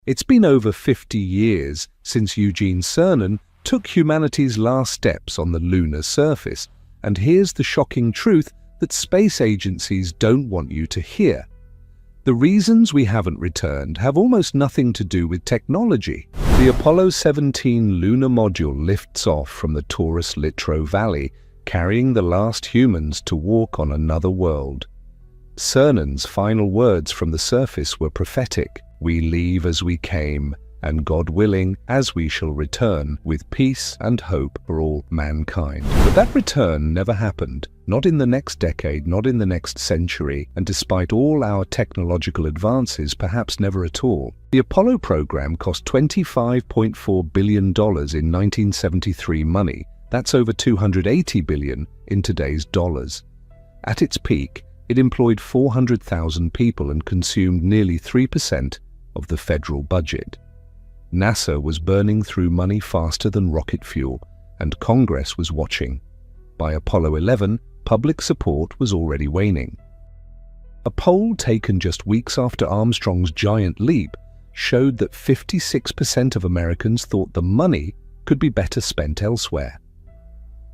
It's been over 50 years since Eugene Cernan took humanity's last steps on the lunar surface, and here's the shocking truth that space agencies don't want you to hear. The reasons we haven't returned have almost nothing to do with technology. The Apollo 17 lunar module lifts off from the Taurus Littrow Valley, carrying the last humans to walk on another world. Cernan's final words from the surface were prophetic. "We leave as we came, and God willing, as we shall return, with peace and hope for all mankind." But that return never happened, not in the next decade, not in the next century, and despite all our technological advances, perhaps never at all. The Apollo program cost $25.4 billion in 1973 money. That's over $280 billion in today's dollars. At its peak, it employed 400,000 people and consumed nearly 3% of the federal budget. NASA was burning through money faster than rocket fuel, and Congress was watching. By Apollo 11, public support was already waning. A poll taken just weeks after Armstrong's giant leap showed that 56% of Americans thought the money could be better spent elsewhere.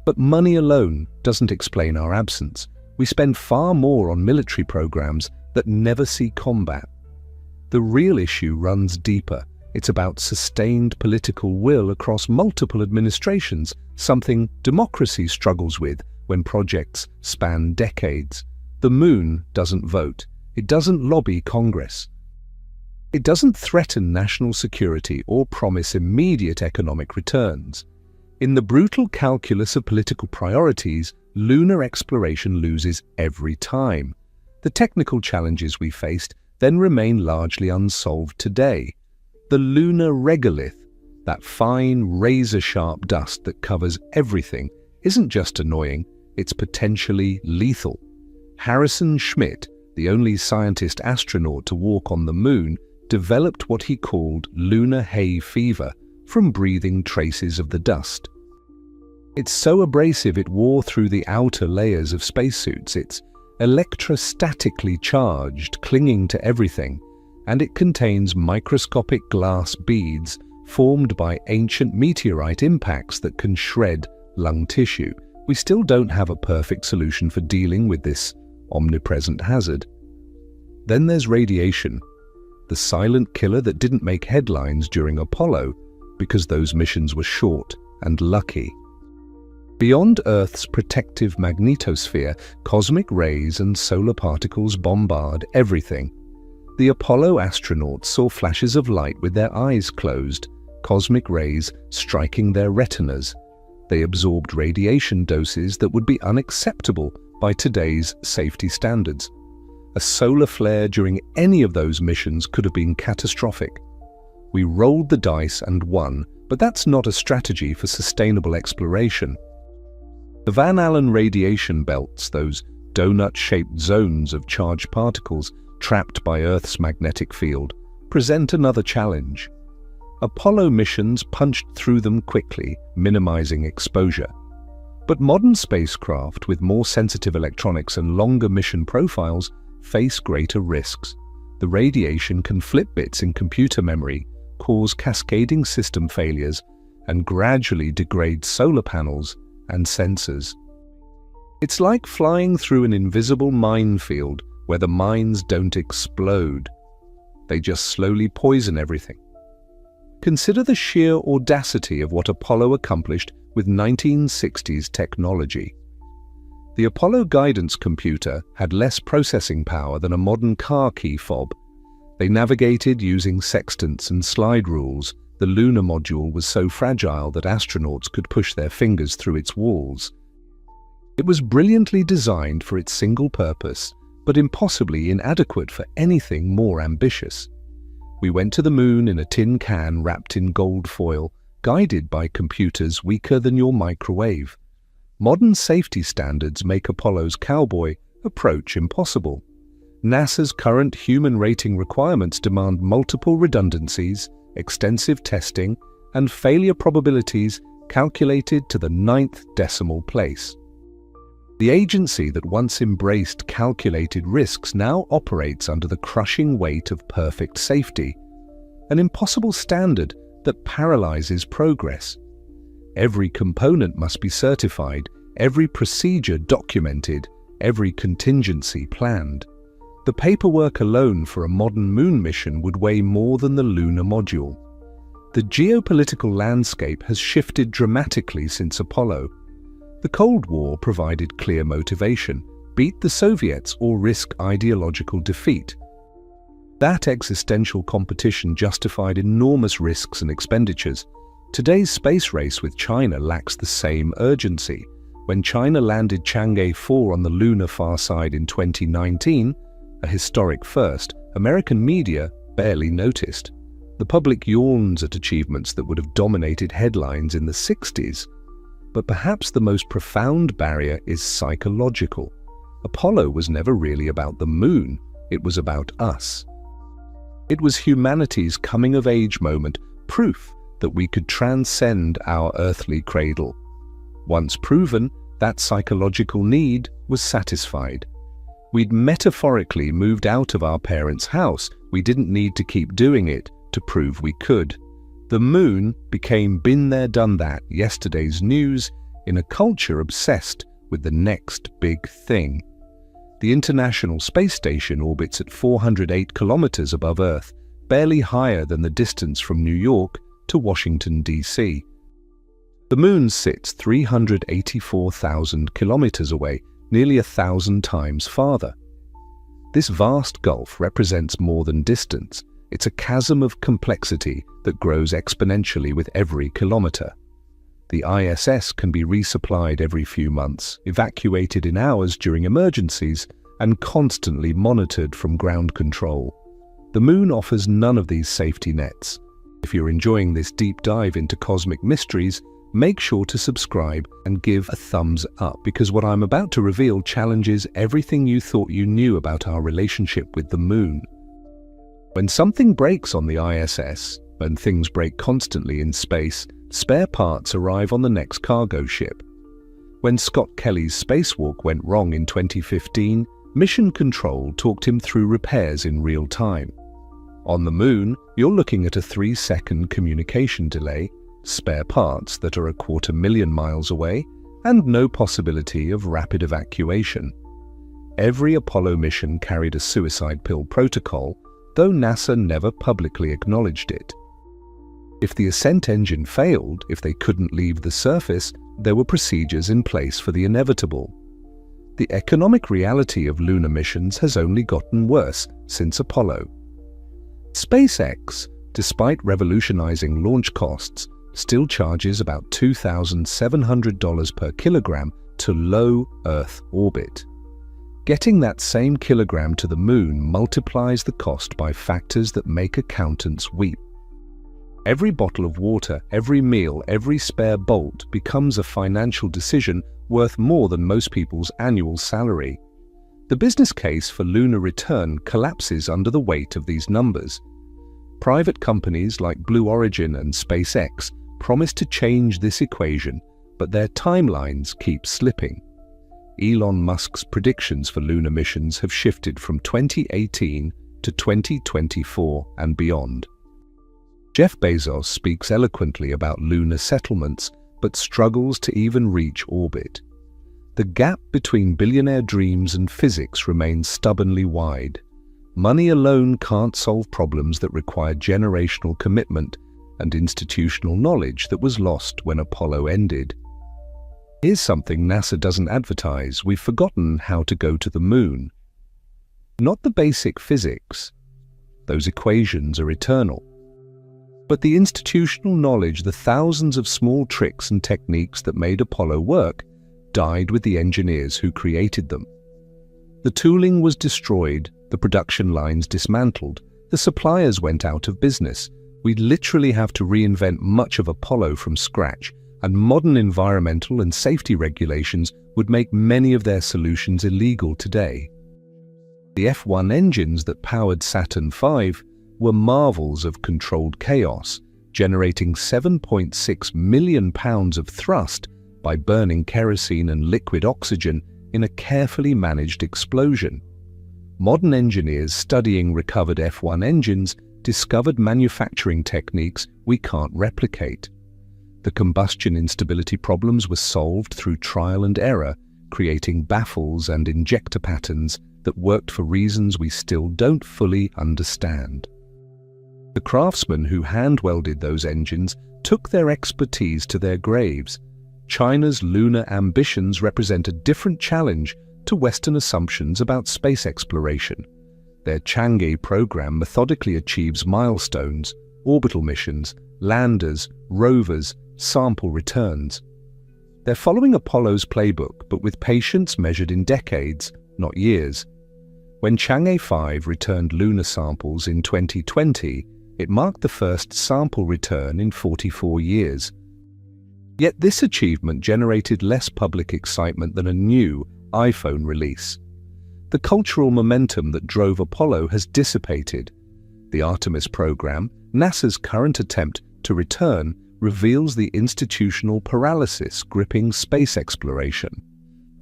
But money alone doesn't explain our absence. We spend far more on military programs that never see combat. The real issue runs deeper. It's about sustained political will across multiple administrations, something democracy struggles with when projects span decades. The moon doesn't vote. It doesn't lobby Congress. It doesn't threaten national security or promise immediate economic returns. In the brutal calculus of political priorities, lunar exploration loses every time. The technical challenges we faced then remain largely unsolved today. The lunar regolith, that fine, razor-sharp dust that covers everything, isn't just annoying, it's potentially lethal. Harrison Schmitt, the only scientist astronaut to walk on the moon, developed what he called lunar hay fever from breathing traces of the dust. It's so abrasive it wore through the outer layers of spacesuits. It's electrostatically charged, clinging to everything, and it contains microscopic glass beads formed by ancient meteorite impacts that can shred lung tissue. We still don't have a perfect solution for dealing with this omnipresent hazard. Then there's radiation, the silent killer that didn't make headlines during Apollo because those missions were short and lucky. Beyond Earth's protective magnetosphere, cosmic rays and solar particles bombard everything. The Apollo astronauts saw flashes of light with their eyes closed, cosmic rays striking their retinas. They absorbed radiation doses that would be unacceptable by today's safety standards. A solar flare during any of those missions could have been catastrophic. We rolled the dice and won, but that's not a strategy for sustainable exploration. The Van Allen radiation belts, those donut-shaped zones of charged particles trapped by Earth's magnetic field, present another challenge. Apollo missions punched through them quickly, minimizing exposure. But modern spacecraft with more sensitive electronics and longer mission profiles face greater risks. The radiation can flip bits in computer memory, cause cascading system failures, and gradually degrade solar panels and sensors. It's like flying through an invisible minefield where the mines don't explode. They just slowly poison everything. Consider the sheer audacity of what Apollo accomplished with 1960s technology. The Apollo guidance computer had less processing power than a modern car key fob. They navigated using sextants and slide rules. The lunar module was so fragile that astronauts could push their fingers through its walls. It was brilliantly designed for its single purpose, but impossibly inadequate for anything more ambitious. We went to the moon in a tin can wrapped in gold foil, guided by computers weaker than your microwave. Modern safety standards make Apollo's cowboy approach impossible. NASA's current human rating requirements demand multiple redundancies, extensive testing, and failure probabilities calculated to the 9th decimal place. The agency that once embraced calculated risks now operates under the crushing weight of perfect safety. an impossible standard that paralyzes progress. Every component must be certified, every procedure documented, every contingency planned. The paperwork alone for a modern moon mission would weigh more than the lunar module. The geopolitical landscape has shifted dramatically since Apollo. The Cold War provided clear motivation: beat the Soviets or risk ideological defeat. That existential competition justified enormous risks and expenditures. Today's space race with China lacks the same urgency. When China landed Chang'e 4 on the lunar far side in 2019, a historic first, American media barely noticed. The public yawns at achievements that would have dominated headlines in the 60s. But perhaps the most profound barrier is psychological. Apollo was never really about the moon, it was about us. It was humanity's coming-of-age moment, proof that we could transcend our earthly cradle. Once proven, that psychological need was satisfied. We'd metaphorically moved out of our parents' house. We didn't need to keep doing it to prove we could. The moon became been there, done that, yesterday's news in a culture obsessed with the next big thing. The International Space Station orbits at 408 kilometers above Earth, barely higher than the distance from New York to Washington, D.C. The moon sits 384,000 kilometers away, nearly 1,000 times farther. This vast gulf represents more than distance. It's a chasm of complexity that grows exponentially with every kilometer. The ISS can be resupplied every few months, evacuated in hours during emergencies, and constantly monitored from ground control. The moon offers none of these safety nets. If you're enjoying this deep dive into cosmic mysteries, make sure to subscribe and give a thumbs up, because what I'm about to reveal challenges everything you thought you knew about our relationship with the moon. When something breaks on the ISS, and things break constantly in space, spare parts arrive on the next cargo ship. When Scott Kelly's spacewalk went wrong in 2015, Mission Control talked him through repairs in real time. On the moon, you're looking at a 3-second communication delay, spare parts that are 250,000 miles away, and no possibility of rapid evacuation. Every Apollo mission carried a suicide pill protocol, though NASA never publicly acknowledged it. If the ascent engine failed, if they couldn't leave the surface, there were procedures in place for the inevitable. The economic reality of lunar missions has only gotten worse since Apollo. SpaceX, despite revolutionizing launch costs, still charges about $2,700 per kilogram to low Earth orbit. Getting that same kilogram to the moon multiplies the cost by factors that make accountants weep. Every bottle of water, every meal, every spare bolt becomes a financial decision worth more than most people's annual salary. The business case for lunar return collapses under the weight of these numbers. Private companies like Blue Origin and SpaceX promise to change this equation, but their timelines keep slipping. Elon Musk's predictions for lunar missions have shifted from 2018 to 2024 and beyond. Jeff Bezos speaks eloquently about lunar settlements, but struggles to even reach orbit. The gap between billionaire dreams and physics remains stubbornly wide. Money alone can't solve problems that require generational commitment and institutional knowledge that was lost when Apollo ended. Here's something NASA doesn't advertise: we've forgotten how to go to the moon. Not the basic physics. Those equations are eternal. But the institutional knowledge, the thousands of small tricks and techniques that made Apollo work, died with the engineers who created them. The tooling was destroyed, the production lines dismantled, the suppliers went out of business. We'd literally have to reinvent much of Apollo from scratch, and modern environmental and safety regulations would make many of their solutions illegal today. The F1 engines that powered Saturn V were marvels of controlled chaos, generating 7.6 million pounds of thrust by burning kerosene and liquid oxygen in a carefully managed explosion. Modern engineers studying recovered F1 engines discovered manufacturing techniques we can't replicate. The combustion instability problems were solved through trial and error, creating baffles and injector patterns that worked for reasons we still don't fully understand. The craftsmen who hand-welded those engines took their expertise to their graves. China's lunar ambitions represent a different challenge to Western assumptions about space exploration. Their Chang'e program methodically achieves milestones, orbital missions, landers, rovers, sample returns. They're following Apollo's playbook, but with patience measured in decades, not years. When Chang'e 5 returned lunar samples in 2020, it marked the first sample return in 44 years. Yet this achievement generated less public excitement than a new iPhone release. The cultural momentum that drove Apollo has dissipated. The Artemis program, NASA's current attempt to return, reveals the institutional paralysis gripping space exploration.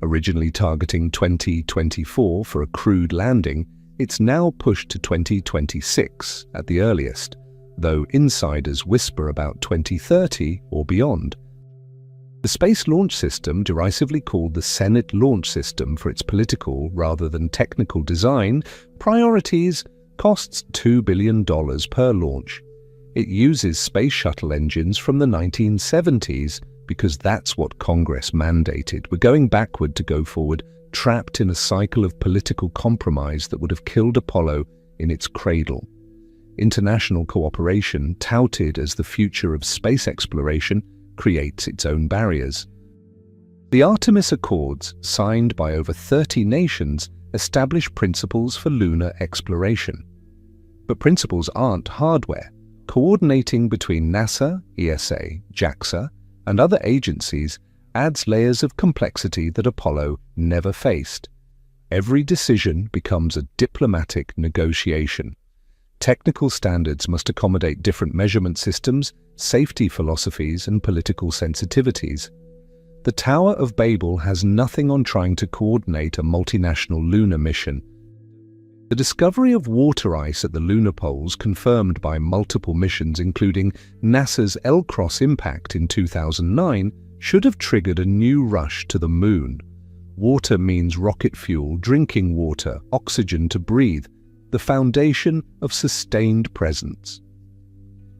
Originally targeting 2024 for a crewed landing, it's now pushed to 2026 at the earliest, though insiders whisper about 2030 or beyond. The Space Launch System, derisively called the Senate Launch System for its political rather than technical design, priorities, costs $2 billion per launch. It uses space shuttle engines from the 1970s because that's what Congress mandated. We're going backward to go forward, trapped in a cycle of political compromise that would have killed Apollo in its cradle. International cooperation, touted as the future of space exploration, creates its own barriers. The Artemis Accords, signed by over 30 nations, establish principles for lunar exploration. But principles aren't hardware. Coordinating between NASA, ESA, JAXA, and other agencies adds layers of complexity that Apollo never faced. Every decision becomes a diplomatic negotiation. Technical standards must accommodate different measurement systems, safety philosophies, and political sensitivities. The Tower of Babel has nothing on trying to coordinate a multinational lunar mission. The discovery of water ice at the lunar poles, confirmed by multiple missions including NASA's L-Cross impact in 2009, should have triggered a new rush to the moon. Water means rocket fuel, drinking water, oxygen to breathe, the foundation of sustained presence.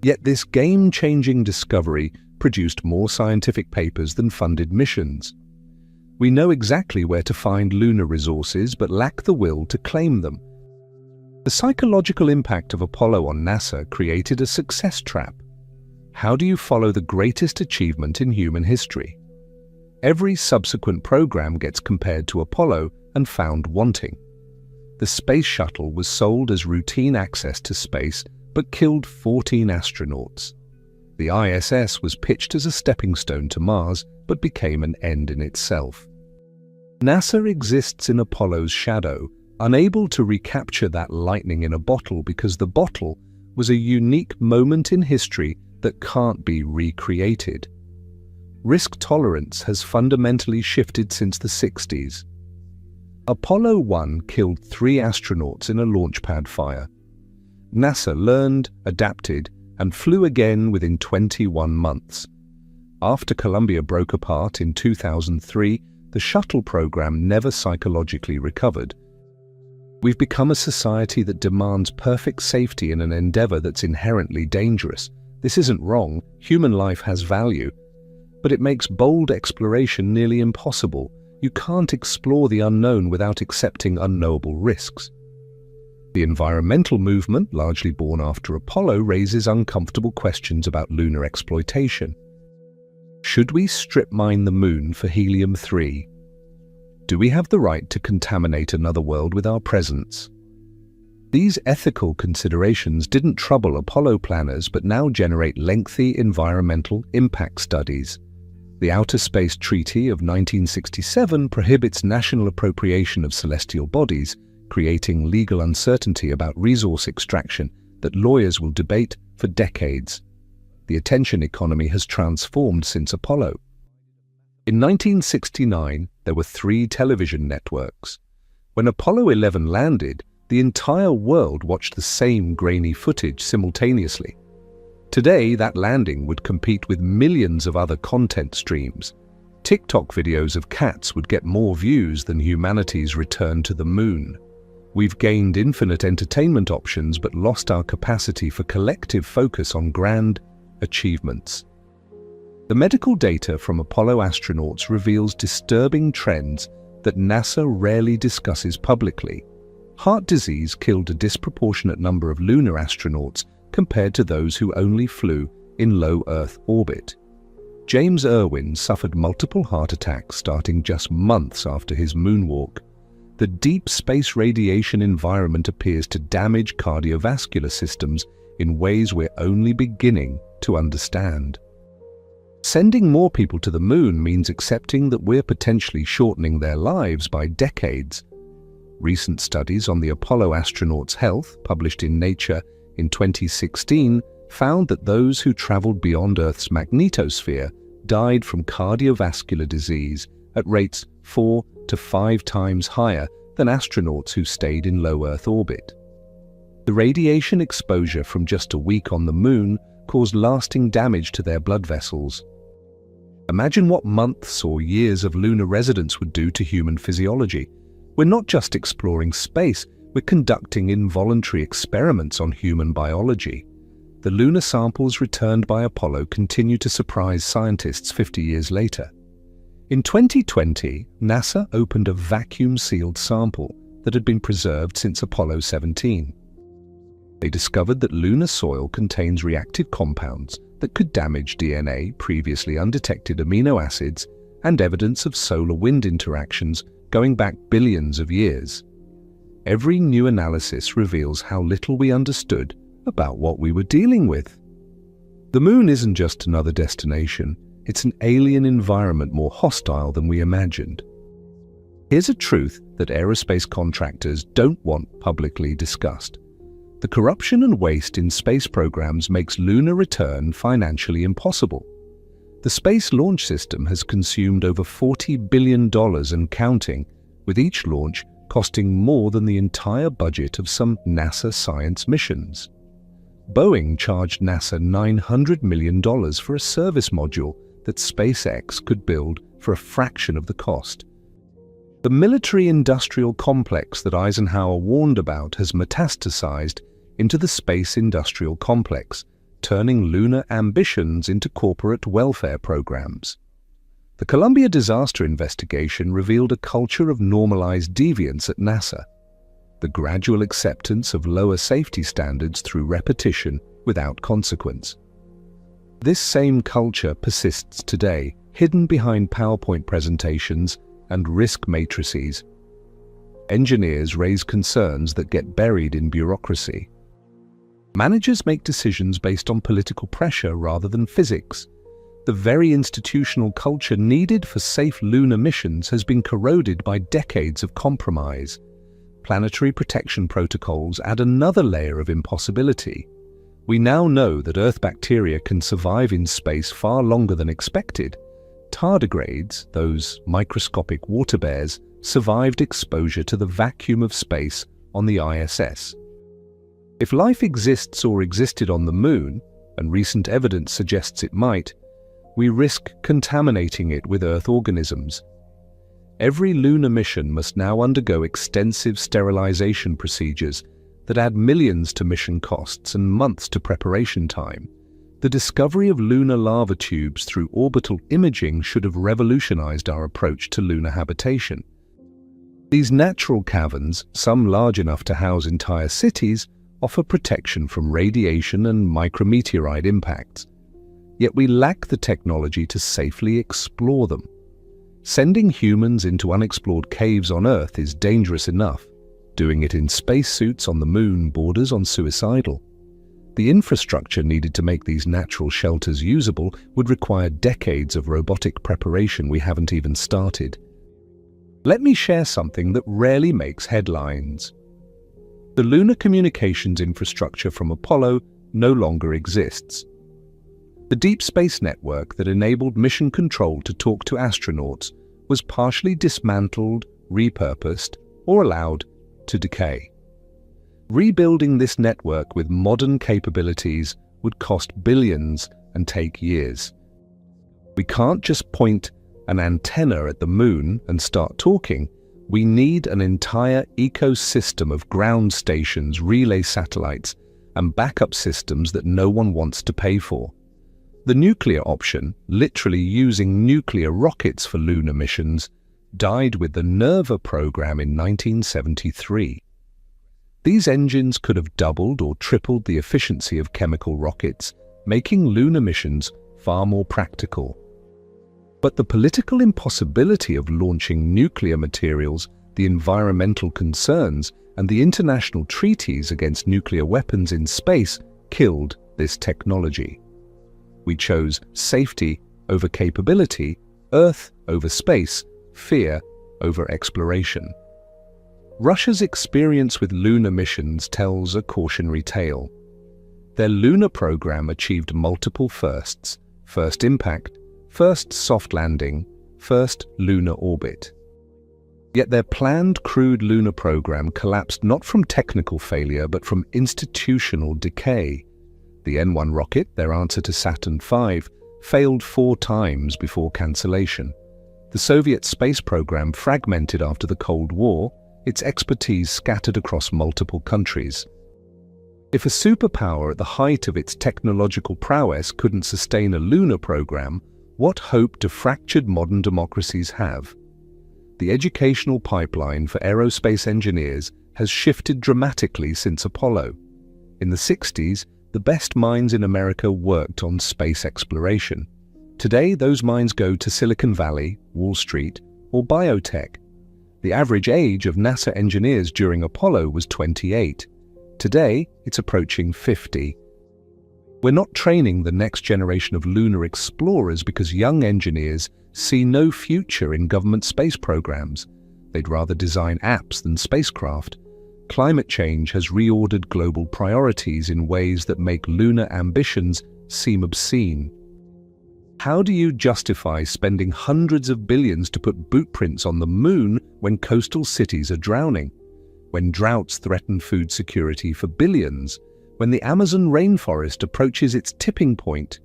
Yet this game-changing discovery produced more scientific papers than funded missions. We know exactly where to find lunar resources but lack the will to claim them. The psychological impact of Apollo on NASA created a success trap. How do you follow the greatest achievement in human history? Every subsequent program gets compared to Apollo and found wanting. The space shuttle was sold as routine access to space, but killed 14 astronauts. The ISS was pitched as a stepping stone to Mars, but became an end in itself. NASA exists in Apollo's shadow, unable to recapture that lightning in a bottle because the bottle was a unique moment in history that can't be recreated. Risk tolerance has fundamentally shifted since the 60s. Apollo 1 killed 3 astronauts in a launchpad fire. NASA learned, adapted, and flew again within 21 months. After Columbia broke apart in 2003, the shuttle program never psychologically recovered. We've become a society that demands perfect safety in an endeavor that's inherently dangerous. This isn't wrong, human life has value, but it makes bold exploration nearly impossible. You can't explore the unknown without accepting unknowable risks. The environmental movement, largely born after Apollo, raises uncomfortable questions about lunar exploitation. Should we strip mine the moon for helium-3? Do we have the right to contaminate another world with our presence? These ethical considerations didn't trouble Apollo planners but now generate lengthy environmental impact studies. The Outer Space Treaty of 1967 prohibits national appropriation of celestial bodies, creating legal uncertainty about resource extraction that lawyers will debate for decades. The attention economy has transformed since Apollo. In 1969, there were 3 television networks. When Apollo 11 landed, the entire world watched the same grainy footage simultaneously. Today, that landing would compete with millions of other content streams. TikTok videos of cats would get more views than humanity's return to the moon. We've gained infinite entertainment options but lost our capacity for collective focus on grand achievements. The medical data from Apollo astronauts reveals disturbing trends that NASA rarely discusses publicly. Heart disease killed a disproportionate number of lunar astronauts compared to those who only flew in low Earth orbit. James Irwin suffered multiple heart attacks starting just months after his moonwalk. The deep space radiation environment appears to damage cardiovascular systems in ways we're only beginning to understand. Sending more people to the moon means accepting that we're potentially shortening their lives by decades. Recent studies on the Apollo astronauts' health, published in Nature in 2016, found that those who traveled beyond Earth's magnetosphere died from cardiovascular disease at rates 4 to 5 times higher than astronauts who stayed in low Earth orbit. The radiation exposure from just a week on the moon caused lasting damage to their blood vessels. Imagine what months or years of lunar residence would do to human physiology. We're not just exploring space, we're conducting involuntary experiments on human biology. The lunar samples returned by Apollo continue to surprise scientists 50 years later. In 2020, NASA opened a vacuum-sealed sample that had been preserved since Apollo 17. They discovered that lunar soil contains reactive compounds that could damage DNA, previously undetected amino acids, and evidence of solar-wind interactions going back billions of years. Every new analysis reveals how little we understood about what we were dealing with. The moon isn't just another destination, it's an alien environment more hostile than we imagined. Here's a truth that aerospace contractors don't want publicly discussed. The corruption and waste in space programs makes lunar return financially impossible. The Space Launch System has consumed over $40 billion and counting, with each launch costing more than the entire budget of some NASA science missions. Boeing charged NASA $900 million for a service module that SpaceX could build for a fraction of the cost. The military-industrial complex that Eisenhower warned about has metastasized into the space-industrial complex, turning lunar ambitions into corporate welfare programs. The Columbia disaster investigation revealed a culture of normalized deviance at NASA. The gradual acceptance of lower safety standards through repetition without consequence. This same culture persists today, hidden behind PowerPoint presentations and risk matrices. Engineers raise concerns that get buried in bureaucracy. Managers make decisions based on political pressure rather than physics. The very institutional culture needed for safe lunar missions has been corroded by decades of compromise. Planetary protection protocols add another layer of impossibility. We now know that Earth bacteria can survive in space far longer than expected. Tardigrades, those microscopic water bears, survived exposure to the vacuum of space on the ISS. If life exists or existed on the moon, and recent evidence suggests it might, we risk contaminating it with Earth organisms. Every lunar mission must now undergo extensive sterilization procedures that add millions to mission costs and months to preparation time. The discovery of lunar lava tubes through orbital imaging should have revolutionized our approach to lunar habitation. These natural caverns, some large enough to house entire cities, offer protection from radiation and micrometeorite impacts. Yet we lack the technology to safely explore them. Sending humans into unexplored caves on Earth is dangerous enough. Doing it in spacesuits on the moon borders on suicidal. The infrastructure needed to make these natural shelters usable would require decades of robotic preparation we haven't even started. Let me share something that rarely makes headlines. The lunar communications infrastructure from Apollo no longer exists. The deep space network that enabled mission control to talk to astronauts was partially dismantled, repurposed, or allowed to decay. Rebuilding this network with modern capabilities would cost billions and take years. We can't just point an antenna at the moon and start talking. We need an entire ecosystem of ground stations, relay satellites, and backup systems that no one wants to pay for. The nuclear option, literally using nuclear rockets for lunar missions, died with the NERVA program in 1973. These engines could have doubled or tripled the efficiency of chemical rockets, making lunar missions far more practical. But the political impossibility of launching nuclear materials, the environmental concerns, and the international treaties against nuclear weapons in space killed this technology. We chose safety over capability, Earth over space, fear over exploration. Russia's experience with lunar missions tells a cautionary tale. Their lunar program achieved multiple firsts: first impact, first soft landing, first lunar orbit. Yet their planned crewed lunar program collapsed not from technical failure but from institutional decay. The N-1 rocket, their answer to Saturn V, failed 4 times before cancellation. The Soviet space program fragmented after the Cold War, its expertise scattered across multiple countries. If a superpower at the height of its technological prowess couldn't sustain a lunar program, what hope do fractured modern democracies have? The educational pipeline for aerospace engineers has shifted dramatically since Apollo. In the 60s, the best minds in America worked on space exploration. Today, those minds go to Silicon Valley, Wall Street, or biotech. The average age of NASA engineers during Apollo was 28. Today, it's approaching 50. We're not training the next generation of lunar explorers because young engineers see no future in government space programs. They'd rather design apps than spacecraft. Climate change has reordered global priorities in ways that make lunar ambitions seem obscene. How do you justify spending hundreds of billions to put bootprints on the moon when coastal cities are drowning? When droughts threaten food security for billions? When the Amazon rainforest approaches its tipping point?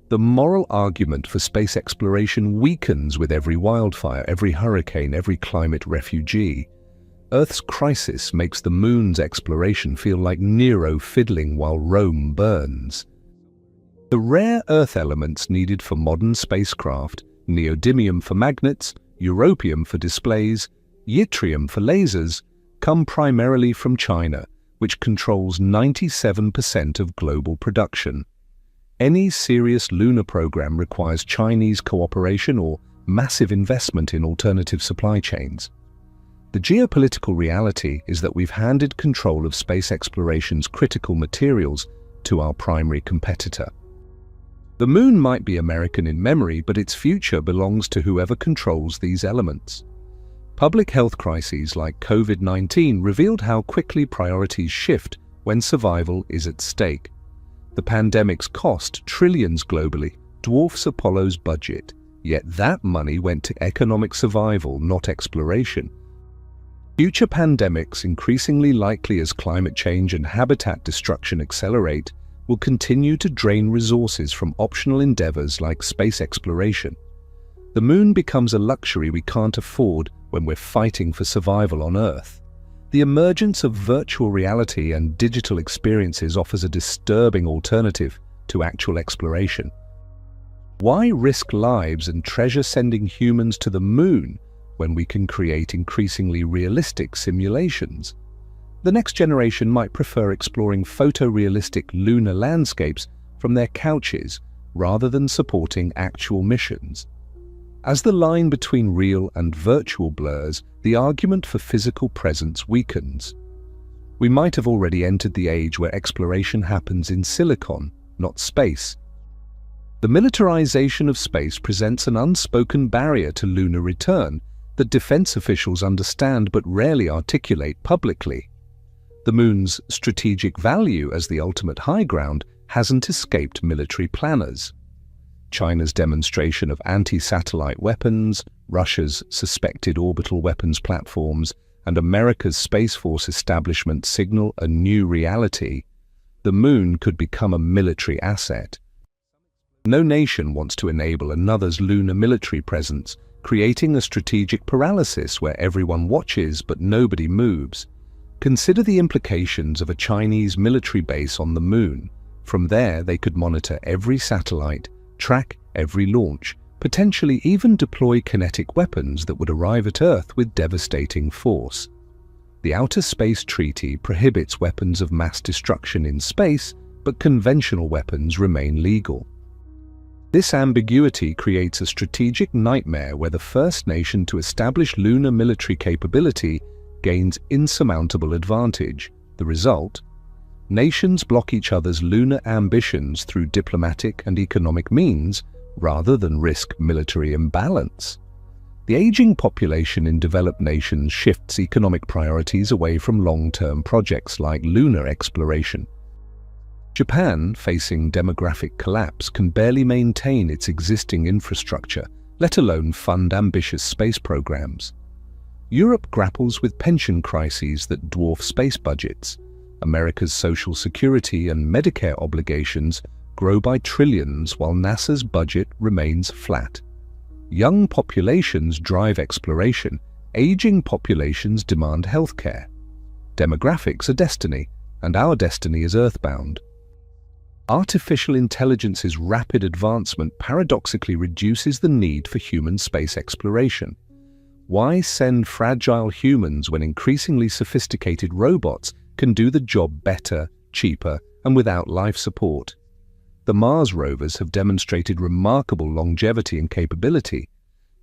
The moral argument for space exploration weakens with every wildfire, every hurricane, every climate refugee. Earth's crisis makes the moon's exploration feel like Nero fiddling while Rome burns. The rare Earth elements needed for modern spacecraft, neodymium for magnets, europium for displays, yttrium for lasers, come primarily from China, which controls 97% of global production. Any serious lunar program requires Chinese cooperation or massive investment in alternative supply chains. The geopolitical reality is that we've handed control of space exploration's critical materials to our primary competitor. The moon might be American in memory, but its future belongs to whoever controls these elements. Public health crises like COVID-19 revealed how quickly priorities shift when survival is at stake. The pandemic's cost, trillions globally, dwarfs Apollo's budget, yet that money went to economic survival, not exploration. Future pandemics, increasingly likely as climate change and habitat destruction accelerate, will continue to drain resources from optional endeavors like space exploration. The moon becomes a luxury we can't afford when we're fighting for survival on Earth. The emergence of virtual reality and digital experiences offers a disturbing alternative to actual exploration. Why risk lives and treasure sending humans to the moon when we can create increasingly realistic simulations? The next generation might prefer exploring photorealistic lunar landscapes from their couches rather than supporting actual missions. As the line between real and virtual blurs, the argument for physical presence weakens. We might have already entered the age where exploration happens in silicon, not space. The militarization of space presents an unspoken barrier to lunar return that defense officials understand but rarely articulate publicly. The moon's strategic value as the ultimate high ground hasn't escaped military planners. China's demonstration of anti-satellite weapons, Russia's suspected orbital weapons platforms, and America's Space Force establishment signal a new reality, the Moon could become a military asset. No nation wants to enable another's lunar military presence, creating a strategic paralysis where everyone watches but nobody moves. Consider the implications of a Chinese military base on the Moon. From there, they could monitor every satellite, track every launch, potentially even deploy kinetic weapons that would arrive at Earth with devastating force. The Outer Space Treaty prohibits weapons of mass destruction in space, but conventional weapons remain legal. This ambiguity creates a strategic nightmare where the first nation to establish lunar military capability gains insurmountable advantage. The result? Nations block each other's lunar ambitions through diplomatic and economic means, rather than risk military imbalance. The aging population in developed nations shifts economic priorities away from long-term projects like lunar exploration. Japan, facing demographic collapse, can barely maintain its existing infrastructure, let alone fund ambitious space programs. Europe grapples with pension crises that dwarf space budgets. America's Social Security and Medicare obligations grow by trillions while NASA's budget remains flat. Young populations drive exploration, aging populations demand healthcare. Demographics are destiny, and our destiny is earthbound. Artificial intelligence's rapid advancement paradoxically reduces the need for human space exploration. Why send fragile humans when increasingly sophisticated robots can do the job better, cheaper, and without life support? The Mars rovers have demonstrated remarkable longevity and capability.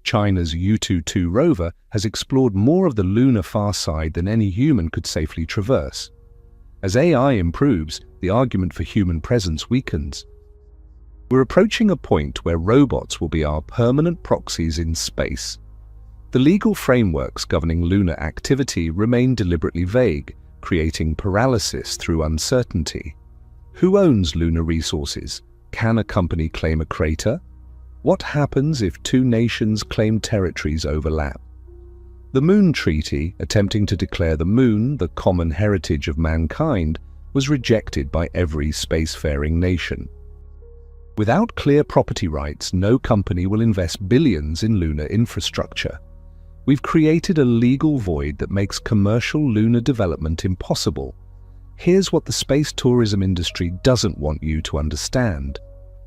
China's Yutu-2 rover has explored more of the lunar far side than any human could safely traverse. As AI improves, the argument for human presence weakens. We're approaching a point where robots will be our permanent proxies in space. The legal frameworks governing lunar activity remain deliberately vague, creating paralysis through uncertainty. Who owns lunar resources? Can a company claim a crater? What happens if two nations claim territories overlap? The Moon Treaty, attempting to declare the Moon the common heritage of mankind, was rejected by every spacefaring nation. Without clear property rights, no company will invest billions in lunar infrastructure. We've created a legal void that makes commercial lunar development impossible. Here's what the space tourism industry doesn't want you to understand.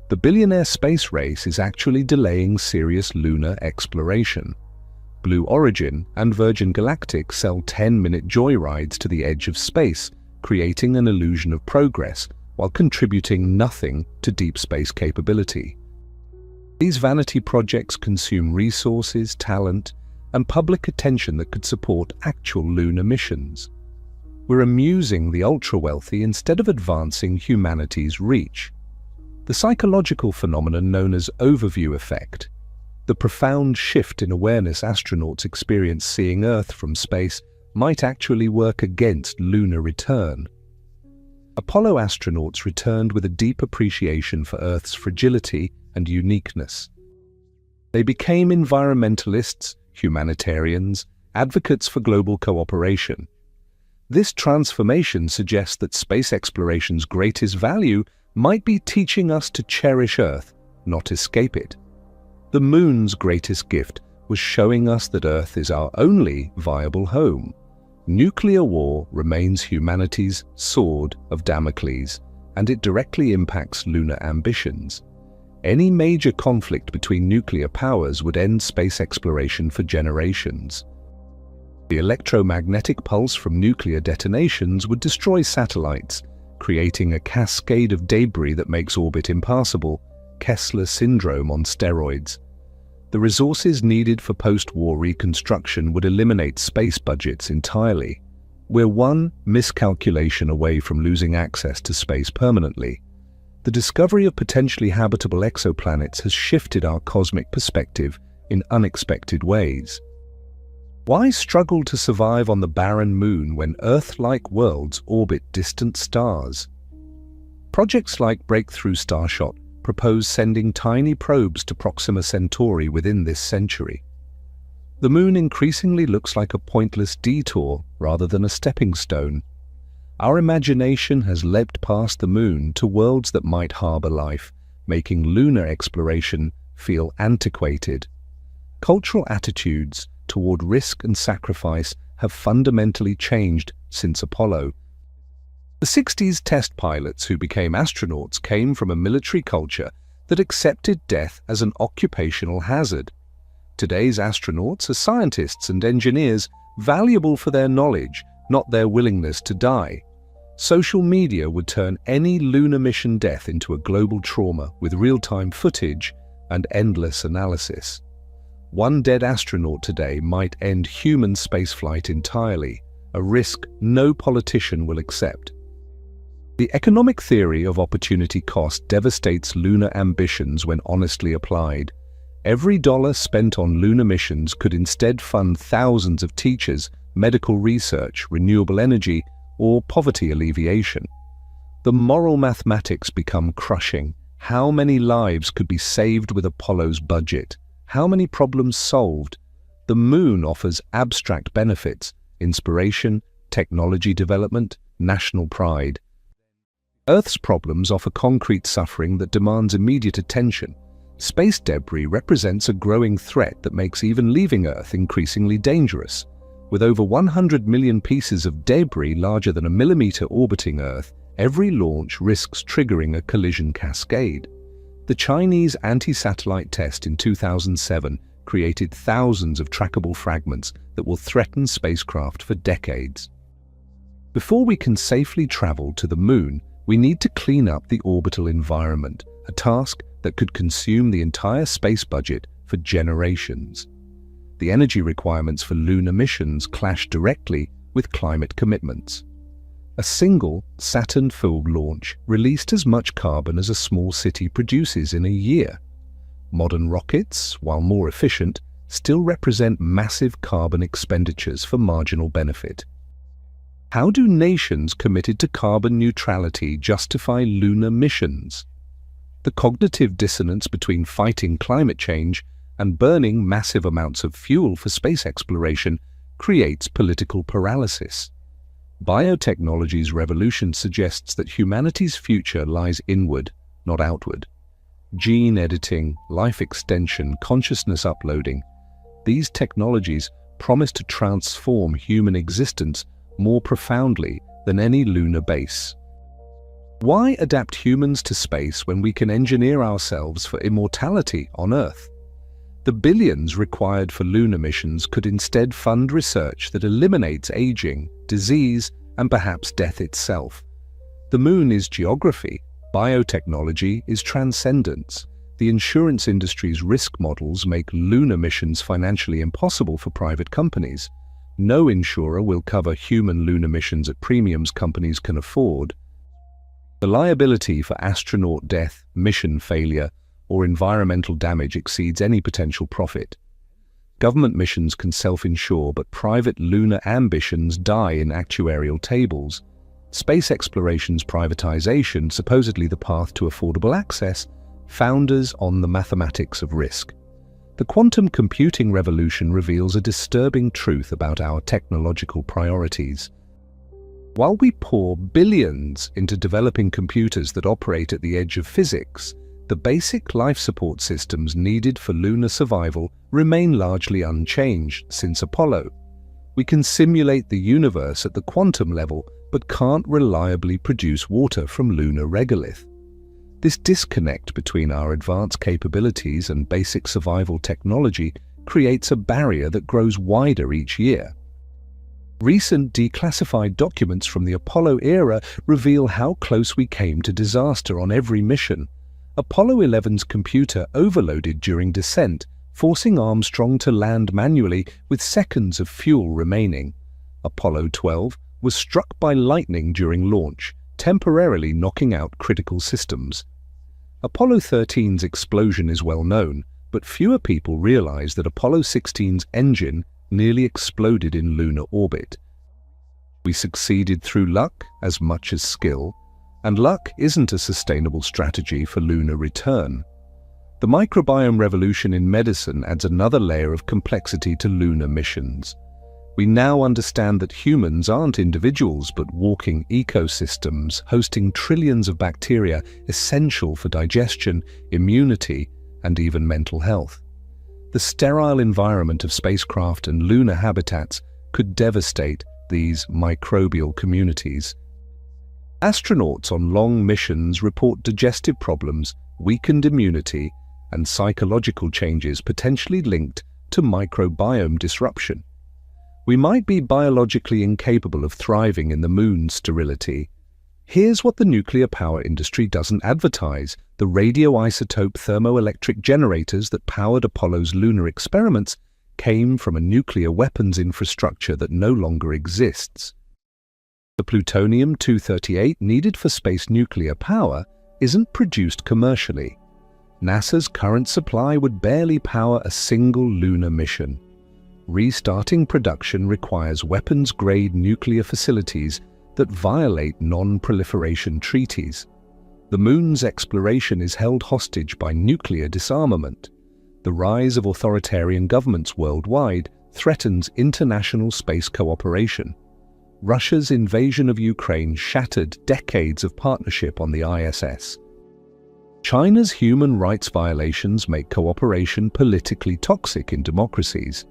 The billionaire space race is actually delaying serious lunar exploration. Blue Origin and Virgin Galactic sell 10-minute joyrides to the edge of space, creating an illusion of progress while contributing nothing to deep space capability. These vanity projects consume resources, talent, and public attention that could support actual lunar missions. We're amusing the ultra-wealthy instead of advancing humanity's reach. The psychological phenomenon known as overview effect, the profound shift in awareness astronauts experience seeing Earth from space, might actually work against lunar return. Apollo astronauts returned with a deep appreciation for Earth's fragility and uniqueness. They became environmentalists, humanitarians, advocates for global cooperation. This transformation suggests that space exploration's greatest value might be teaching us to cherish Earth, not escape it. The Moon's greatest gift was showing us that Earth is our only viable home. Nuclear war remains humanity's sword of Damocles, and it directly impacts lunar ambitions. Any major conflict between nuclear powers would end space exploration for generations. The electromagnetic pulse from nuclear detonations would destroy satellites, creating a cascade of debris that makes orbit impassable, Kessler syndrome on steroids. The resources needed for post-war reconstruction would eliminate space budgets entirely. We're one miscalculation away from losing access to space permanently. The discovery of potentially habitable exoplanets has shifted our cosmic perspective in unexpected ways. Why struggle to survive on the barren Moon when Earth-like worlds orbit distant stars? Projects like Breakthrough Starshot propose sending tiny probes to Proxima Centauri within this century. The moon increasingly looks like a pointless detour rather than a stepping stone. Our imagination has leapt past the moon to worlds that might harbor life, making lunar exploration feel antiquated. Cultural attitudes toward risk and sacrifice have fundamentally changed since Apollo. The 60s test pilots who became astronauts came from a military culture that accepted death as an occupational hazard. Today's astronauts are scientists and engineers, valuable for their knowledge, not their willingness to die. Social media would turn any lunar mission death into a global trauma with real-time footage and endless analysis. One dead astronaut today might end human spaceflight entirely, a risk no politician will accept. The economic theory of opportunity cost devastates lunar ambitions when honestly applied. Every dollar spent on lunar missions could instead fund thousands of teachers, medical research, renewable energy, or poverty alleviation. The moral mathematics become crushing. How many lives could be saved with Apollo's budget? How many problems solved? The moon offers abstract benefits: inspiration, technology development, national pride. Earth's problems offer concrete suffering that demands immediate attention. Space debris represents a growing threat that makes even leaving Earth increasingly dangerous. With over 100 million pieces of debris larger than a millimeter orbiting Earth, every launch risks triggering a collision cascade. The Chinese anti-satellite test in 2007 created thousands of trackable fragments that will threaten spacecraft for decades. Before we can safely travel to the moon, we need to clean up the orbital environment, a task that could consume the entire space budget for generations. The energy requirements for lunar missions clash directly with climate commitments. A single Saturn-filled launch released as much carbon as a small city produces in a year. Modern rockets, while more efficient, still represent massive carbon expenditures for marginal benefit. How do nations committed to carbon neutrality justify lunar missions? The cognitive dissonance between fighting climate change and burning massive amounts of fuel for space exploration creates political paralysis. Biotechnology's revolution suggests that humanity's future lies inward, not outward. Gene editing, life extension, consciousness uploading — these technologies promise to transform human existence more profoundly than any lunar base. Why adapt humans to space when we can engineer ourselves for immortality on Earth? The billions required for lunar missions could instead fund research that eliminates aging, disease, and perhaps death itself. The moon is geography. Biotechnology is transcendence. The insurance industry's risk models make lunar missions financially impossible for private companies. No insurer will cover human lunar missions at premiums companies can afford. The liability for astronaut death, mission failure, or environmental damage exceeds any potential profit. Government missions can self-insure, but private lunar ambitions die in actuarial tables. Space exploration's privatization, supposedly the path to affordable access, founders on the mathematics of risk. The quantum computing revolution reveals a disturbing truth about our technological priorities. While we pour billions into developing computers that operate at the edge of physics, the basic life support systems needed for lunar survival remain largely unchanged since Apollo. We can simulate the universe at the quantum level, but can't reliably produce water from lunar regolith. This disconnect between our advanced capabilities and basic survival technology creates a barrier that grows wider each year. Recent declassified documents from the Apollo era reveal how close we came to disaster on every mission. Apollo 11's computer overloaded during descent, forcing Armstrong to land manually with seconds of fuel remaining. Apollo 12 was struck by lightning during launch, temporarily knocking out critical systems. Apollo 13's explosion is well known, but fewer people realize that Apollo 16's engine nearly exploded in lunar orbit. We succeeded through luck as much as skill, and luck isn't a sustainable strategy for lunar return. The microbiome revolution in medicine adds another layer of complexity to lunar missions. We now understand that humans aren't individuals but walking ecosystems hosting trillions of bacteria essential for digestion, immunity, and even mental health. The sterile environment of spacecraft and lunar habitats could devastate these microbial communities. Astronauts on long missions report digestive problems, weakened immunity, and psychological changes potentially linked to microbiome disruption. We might be biologically incapable of thriving in the moon's sterility. Here's what the nuclear power industry doesn't advertise: the radioisotope thermoelectric generators that powered Apollo's lunar experiments came from a nuclear weapons infrastructure that no longer exists. The plutonium-238 needed for space nuclear power isn't produced commercially. NASA's current supply would barely power a single lunar mission. Restarting production requires weapons-grade nuclear facilities that violate non-proliferation treaties. The moon's exploration is held hostage by nuclear disarmament. The rise of authoritarian governments worldwide threatens international space cooperation. Russia's invasion of Ukraine shattered decades of partnership on the ISS. China's human rights violations make cooperation politically toxic in democracies.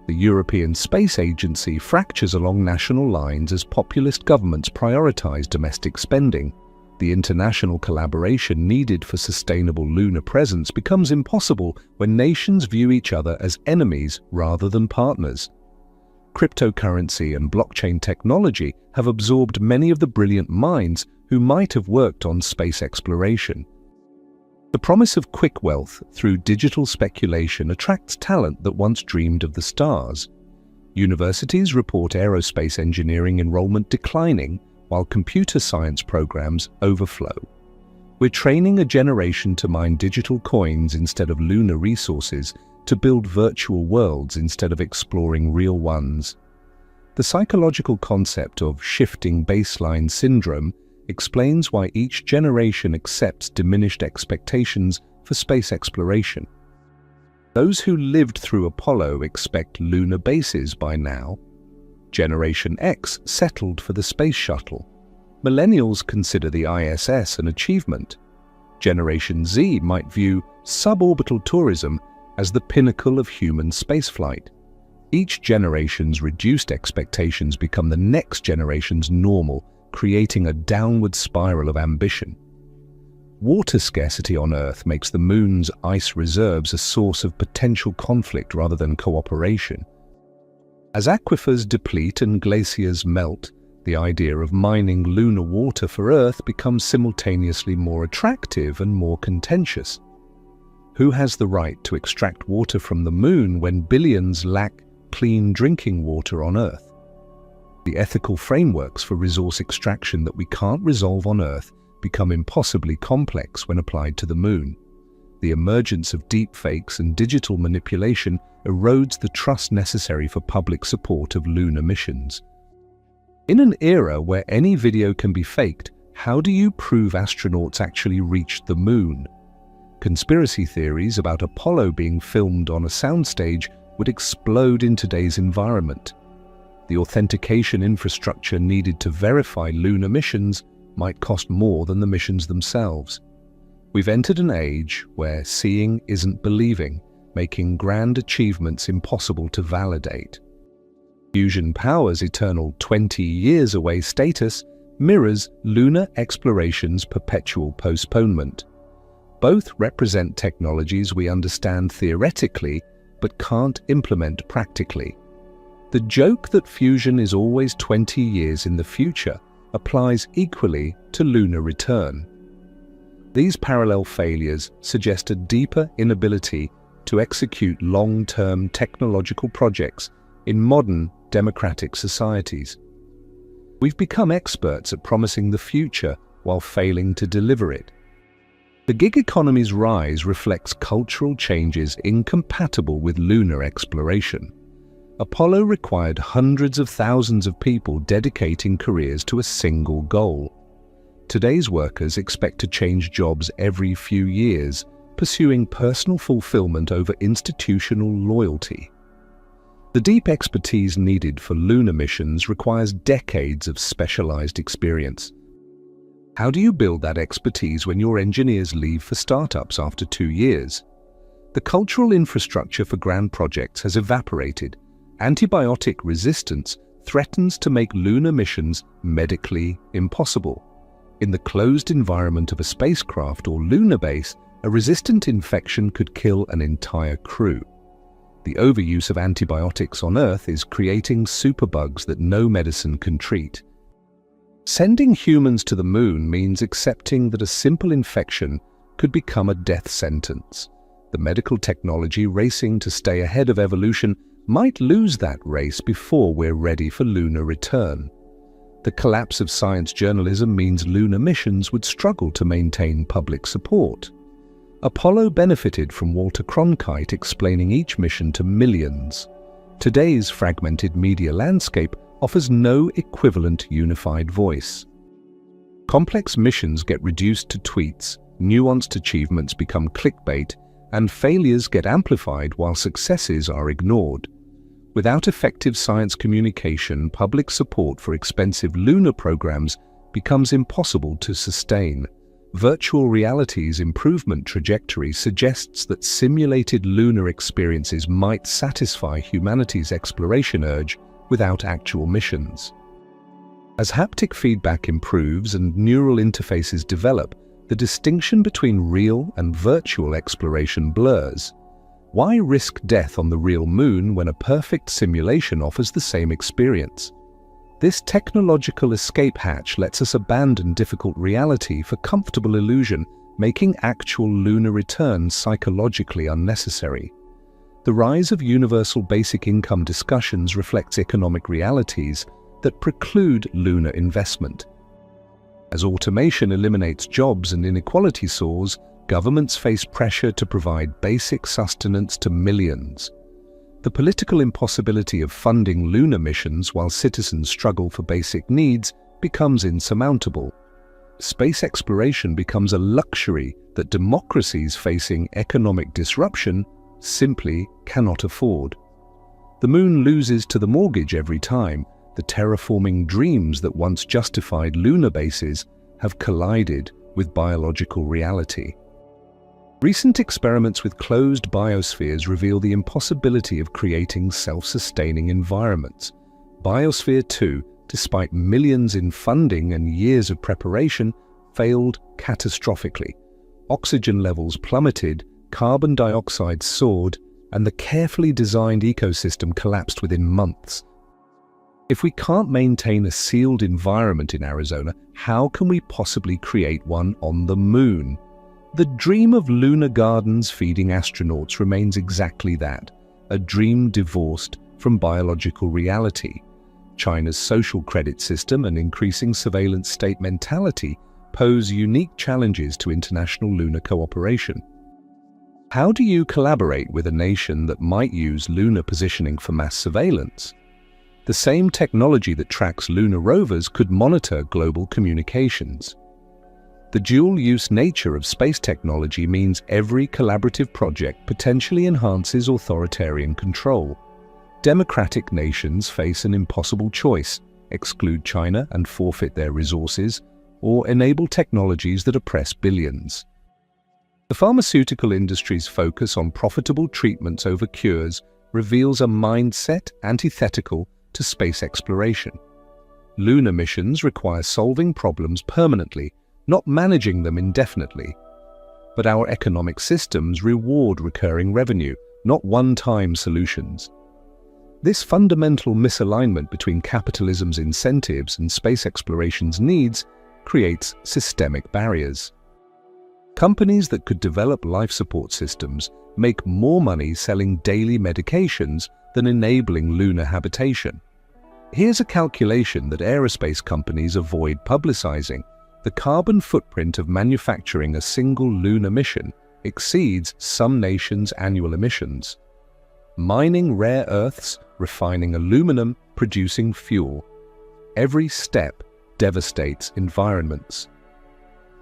The European Space Agency fractures along national lines as populist governments prioritize domestic spending. The international collaboration needed for sustainable lunar presence becomes impossible when nations view each other as enemies rather than partners. Cryptocurrency and blockchain technology have absorbed many of the brilliant minds who might have worked on space exploration. The promise of quick wealth through digital speculation attracts talent that once dreamed of the stars. Universities report aerospace engineering enrollment declining while computer science programs overflow. We're training a generation to mine digital coins instead of lunar resources, to build virtual worlds instead of exploring real ones. The psychological concept of shifting baseline syndrome explains why each generation accepts diminished expectations for space exploration. Those who lived through Apollo expect lunar bases by now. Generation X settled for the space shuttle. Millennials consider the ISS an achievement. Generation Z might view suborbital tourism as the pinnacle of human spaceflight. Each generation's reduced expectations become the next generation's normal, creating a downward spiral of ambition. Water scarcity on Earth makes the moon's ice reserves a source of potential conflict rather than cooperation. As aquifers deplete and glaciers melt, the idea of mining lunar water for Earth becomes simultaneously more attractive and more contentious. Who has the right to extract water from the moon when billions lack clean drinking water on Earth? The ethical frameworks for resource extraction that we can't resolve on Earth become impossibly complex when applied to the moon. The emergence of deepfakes and digital manipulation erodes the trust necessary for public support of lunar missions. In an era where any video can be faked, how do you prove astronauts actually reached the moon? Conspiracy theories about Apollo being filmed on a soundstage would explode in today's environment. The authentication infrastructure needed to verify lunar missions might cost more than the missions themselves. We've entered an age where seeing isn't believing, making grand achievements impossible to validate. Fusion Power's eternal 20 years away status mirrors lunar exploration's perpetual postponement. Both represent technologies we understand theoretically but can't implement practically. The joke that fusion is always 20 years in the future applies equally to lunar return. These parallel failures suggest a deeper inability to execute long-term technological projects in modern democratic societies. We've become experts at promising the future while failing to deliver it. The gig economy's rise reflects cultural changes incompatible with lunar exploration. Apollo required hundreds of thousands of people dedicating careers to a single goal. Today's workers expect to change jobs every few years, pursuing personal fulfillment over institutional loyalty. The deep expertise needed for lunar missions requires decades of specialized experience. How do you build that expertise when your engineers leave for startups after 2 years? The cultural infrastructure for grand projects has evaporated. Antibiotic resistance threatens to make lunar missions medically impossible. In the closed environment of a spacecraft or lunar base, a resistant infection could kill an entire crew. The overuse of antibiotics on Earth is creating superbugs that no medicine can treat. Sending humans to the moon means accepting that a simple infection could become a death sentence. The medical technology racing to stay ahead of evolution might lose that race before we're ready for lunar return. The collapse of science journalism means lunar missions would struggle to maintain public support. Apollo benefited from Walter Cronkite explaining each mission to millions. Today's fragmented media landscape offers no equivalent unified voice. Complex missions get reduced to tweets, nuanced achievements become clickbait, and failures get amplified while successes are ignored. Without effective science communication, public support for expensive lunar programs becomes impossible to sustain. Virtual reality's improvement trajectory suggests that simulated lunar experiences might satisfy humanity's exploration urge without actual missions. As haptic feedback improves and neural interfaces develop, the distinction between real and virtual exploration blurs. Why risk death on the real moon when a perfect simulation offers the same experience? This technological escape hatch lets us abandon difficult reality for comfortable illusion, making actual lunar return psychologically unnecessary. The rise of universal basic income discussions reflects economic realities that preclude lunar investment. As automation eliminates jobs and inequality soars, governments face pressure to provide basic sustenance to millions. The political impossibility of funding lunar missions while citizens struggle for basic needs becomes insurmountable. Space exploration becomes a luxury that democracies facing economic disruption simply cannot afford. The moon loses to the mortgage every time. The terraforming dreams that once justified lunar bases have collided with biological reality. Recent experiments with closed biospheres reveal the impossibility of creating self-sustaining environments. Biosphere 2, despite millions in funding and years of preparation, failed catastrophically. Oxygen levels plummeted, carbon dioxide soared, and the carefully designed ecosystem collapsed within months. If we can't maintain a sealed environment in Arizona, how can we possibly create one on the moon? The dream of lunar gardens feeding astronauts remains exactly that, a dream divorced from biological reality. China's social credit system and increasing surveillance state mentality pose unique challenges to international lunar cooperation. How do you collaborate with a nation that might use lunar positioning for mass surveillance? The same technology that tracks lunar rovers could monitor global communications. The dual-use nature of space technology means every collaborative project potentially enhances authoritarian control. Democratic nations face an impossible choice: exclude China and forfeit their resources, or enable technologies that oppress billions. The pharmaceutical industry's focus on profitable treatments over cures reveals a mindset antithetical to space exploration. Lunar missions require solving problems permanently, not managing them indefinitely. But our economic systems reward recurring revenue, not one-time solutions. This fundamental misalignment between capitalism's incentives and space exploration's needs creates systemic barriers. Companies that could develop life support systems make more money selling daily medications than enabling lunar habitation. Here's a calculation that aerospace companies avoid publicizing. The carbon footprint of manufacturing a single lunar mission exceeds some nations' annual emissions. Mining rare earths, refining aluminum, producing fuel. Every step devastates environments.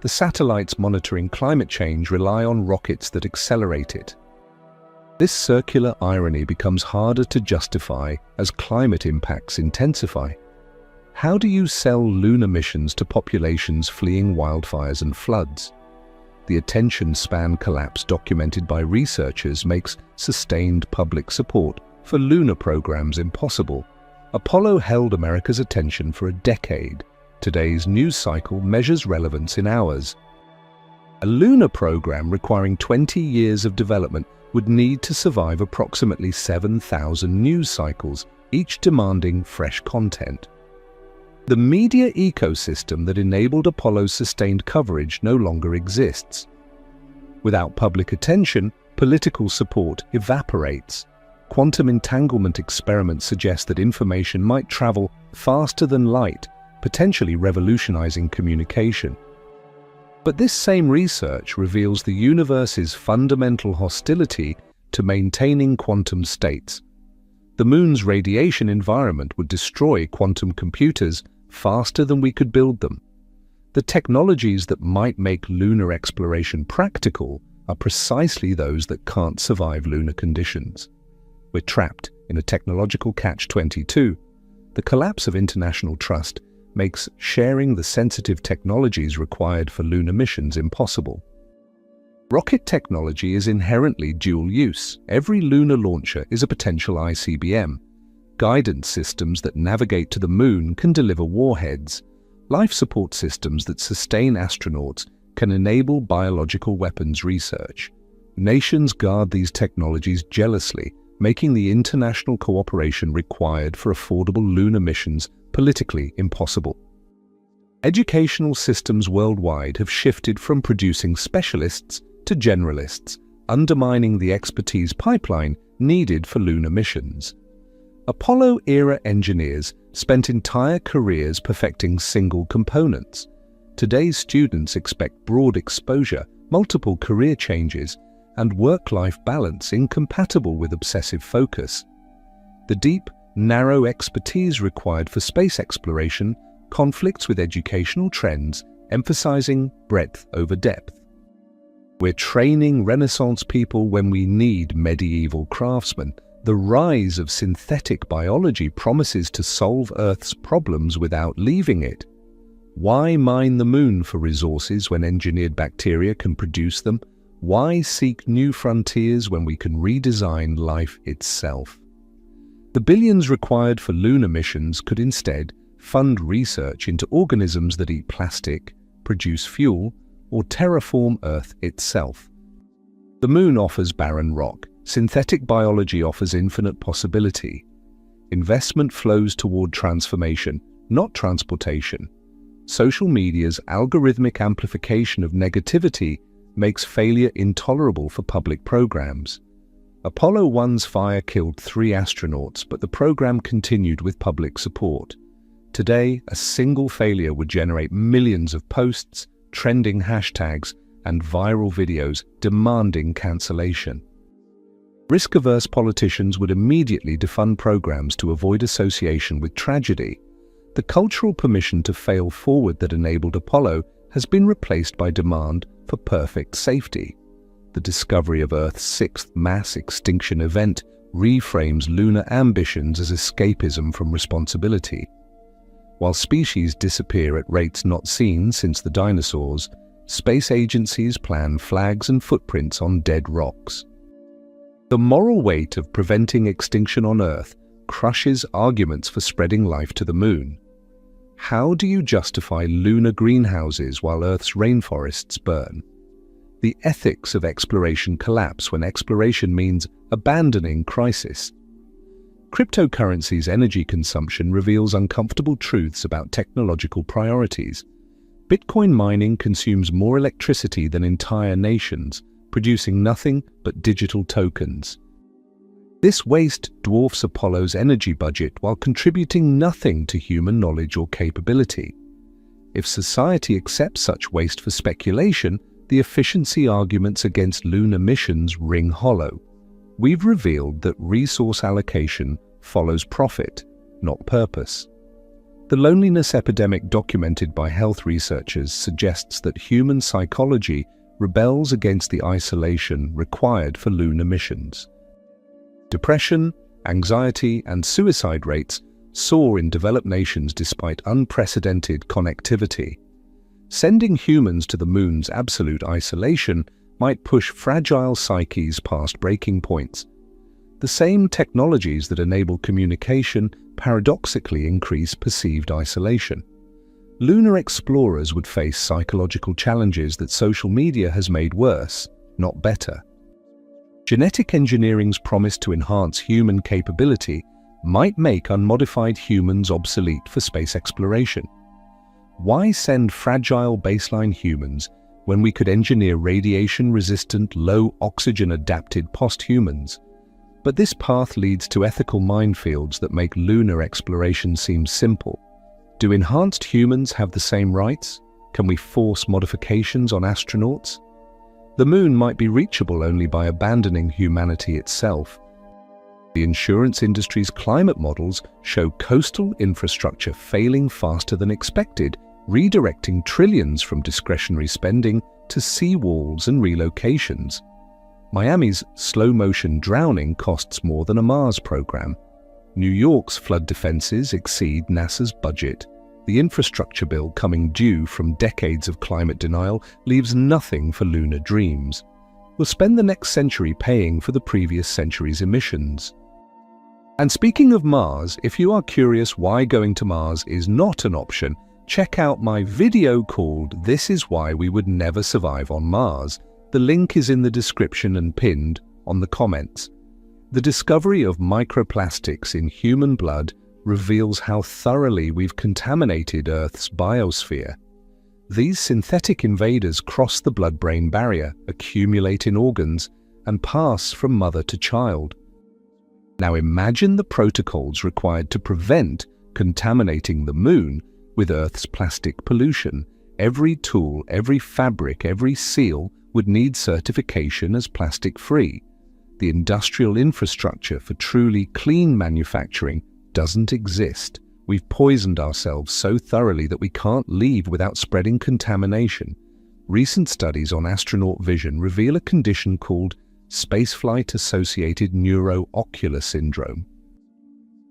The satellites monitoring climate change rely on rockets that accelerate it. This circular irony becomes harder to justify as climate impacts intensify. How do you sell lunar missions to populations fleeing wildfires and floods? The attention span collapse documented by researchers makes sustained public support for lunar programs impossible. Apollo held America's attention for a decade. Today's news cycle measures relevance in hours. A lunar program requiring 20 years of development would need to survive approximately 7,000 news cycles, each demanding fresh content. The media ecosystem that enabled Apollo's sustained coverage no longer exists. Without public attention, political support evaporates. Quantum entanglement experiments suggest that information might travel faster than light, potentially revolutionizing communication. But this same research reveals the universe's fundamental hostility to maintaining quantum states. The Moon's radiation environment would destroy quantum computers faster than we could build them. The technologies that might make lunar exploration practical are precisely those that can't survive lunar conditions. We're trapped in a technological catch-22. The collapse of international trust makes sharing the sensitive technologies required for lunar missions impossible. Rocket technology is inherently dual-use. Every lunar launcher is a potential ICBM. Guidance systems that navigate to the Moon can deliver warheads. Life support systems that sustain astronauts can enable biological weapons research. Nations guard these technologies jealously, making the international cooperation required for affordable lunar missions politically impossible. Educational systems worldwide have shifted from producing specialists to generalists, undermining the expertise pipeline needed for lunar missions. Apollo-era engineers spent entire careers perfecting single components. Today's students expect broad exposure, multiple career changes, and work-life balance incompatible with obsessive focus. The deep, narrow expertise required for space exploration conflicts with educational trends, emphasizing breadth over depth. We're training Renaissance people when we need medieval craftsmen. The rise of synthetic biology promises to solve Earth's problems without leaving it. Why mine the Moon for resources when engineered bacteria can produce them? Why seek new frontiers when we can redesign life itself? The billions required for lunar missions could instead fund research into organisms that eat plastic, produce fuel, or terraform Earth itself. The Moon offers barren rock. Synthetic biology offers infinite possibility. Investment flows toward transformation, not transportation. Social media's algorithmic amplification of negativity makes failure intolerable for public programs. Apollo 1's fire killed 3 astronauts, but the program continued with public support. Today, a single failure would generate millions of posts, trending hashtags, and viral videos demanding cancellation. Risk-averse politicians would immediately defund programs to avoid association with tragedy. The cultural permission to fail forward that enabled Apollo has been replaced by demand for perfect safety. The discovery of Earth's 6th mass extinction event reframes lunar ambitions as escapism from responsibility. While species disappear at rates not seen since the dinosaurs, space agencies plan flags and footprints on dead rocks. The moral weight of preventing extinction on Earth crushes arguments for spreading life to the Moon. How do you justify lunar greenhouses while Earth's rainforests burn? The ethics of exploration collapse when exploration means abandoning crisis. Cryptocurrency's energy consumption reveals uncomfortable truths about technological priorities. Bitcoin mining consumes more electricity than entire nations, producing nothing but digital tokens. This waste dwarfs Apollo's energy budget while contributing nothing to human knowledge or capability. If society accepts such waste for speculation, the efficiency arguments against lunar missions ring hollow. We've revealed that resource allocation follows profit, not purpose. The loneliness epidemic documented by health researchers suggests that human psychology rebels against the isolation required for lunar missions. Depression, anxiety, and suicide rates soar in developed nations despite unprecedented connectivity. Sending humans to the moon's absolute isolation might push fragile psyches past breaking points. The same technologies that enable communication paradoxically increase perceived isolation. Lunar explorers would face psychological challenges that social media has made worse, not better. Genetic engineering's promise to enhance human capability might make unmodified humans obsolete for space exploration. Why send fragile baseline humans when we could engineer radiation-resistant, low-oxygen-adapted posthumans? But this path leads to ethical minefields that make lunar exploration seem simple. Do enhanced humans have the same rights? Can we force modifications on astronauts? The moon might be reachable only by abandoning humanity itself. The insurance industry's climate models show coastal infrastructure failing faster than expected, redirecting trillions from discretionary spending to seawalls and relocations. Miami's slow-motion drowning costs more than a Mars program. New York's flood defenses exceed NASA's budget. The infrastructure bill coming due from decades of climate denial leaves nothing for lunar dreams. We'll spend the next century paying for the previous century's emissions. And speaking of Mars, if you are curious why going to Mars is not an option, check out my video called "This is Why We Would Never Survive on Mars." The link is in the description and pinned on the comments. The discovery of microplastics in human blood reveals how thoroughly we've contaminated Earth's biosphere. These synthetic invaders cross the blood-brain barrier, accumulate in organs, and pass from mother to child. Now imagine the protocols required to prevent contaminating the moon with Earth's plastic pollution. Every tool, every fabric, every seal would need certification as plastic-free. The industrial infrastructure for truly clean manufacturing doesn't exist. We've poisoned ourselves so thoroughly that we can't leave without spreading contamination. Recent studies on astronaut vision reveal a condition called spaceflight-associated neuroocular syndrome.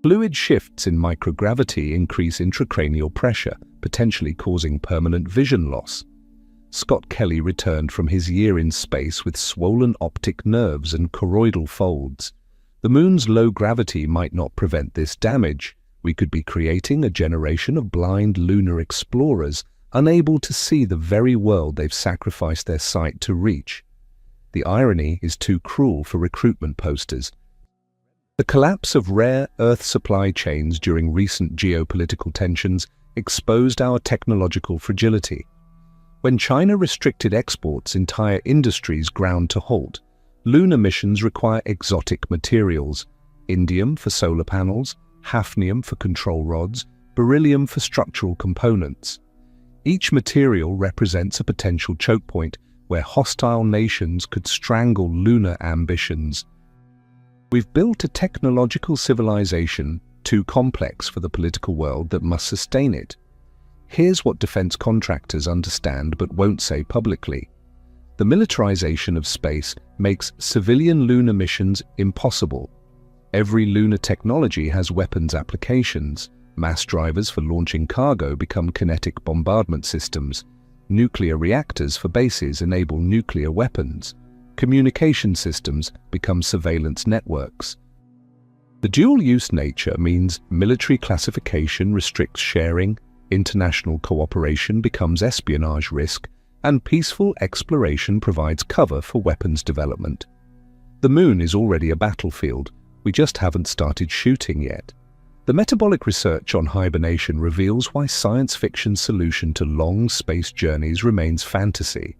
Fluid shifts in microgravity increase intracranial pressure, potentially causing permanent vision loss. Scott Kelly returned from his year in space with swollen optic nerves and choroidal folds. The moon's low gravity might not prevent this damage. We could be creating a generation of blind lunar explorers, unable to see the very world they've sacrificed their sight to reach. The irony is too cruel for recruitment posters. The collapse of rare Earth supply chains during recent geopolitical tensions exposed our technological fragility. When China restricted exports, entire industries ground to halt. Lunar missions require exotic materials: indium for solar panels, hafnium for control rods, beryllium for structural components. Each material represents a potential choke point where hostile nations could strangle lunar ambitions. We've built a technological civilization too complex for the political world that must sustain it. Here's what defense contractors understand but won't say publicly. The militarization of space makes civilian lunar missions impossible. Every lunar technology has weapons applications. Mass drivers for launching cargo become kinetic bombardment systems. Nuclear reactors for bases enable nuclear weapons. Communication systems become surveillance networks. The dual-use nature means military classification restricts sharing, international cooperation becomes espionage risk, and peaceful exploration provides cover for weapons development. The moon is already a battlefield. We just haven't started shooting yet. The metabolic research on hibernation reveals why science fiction's solution to long space journeys remains fantasy.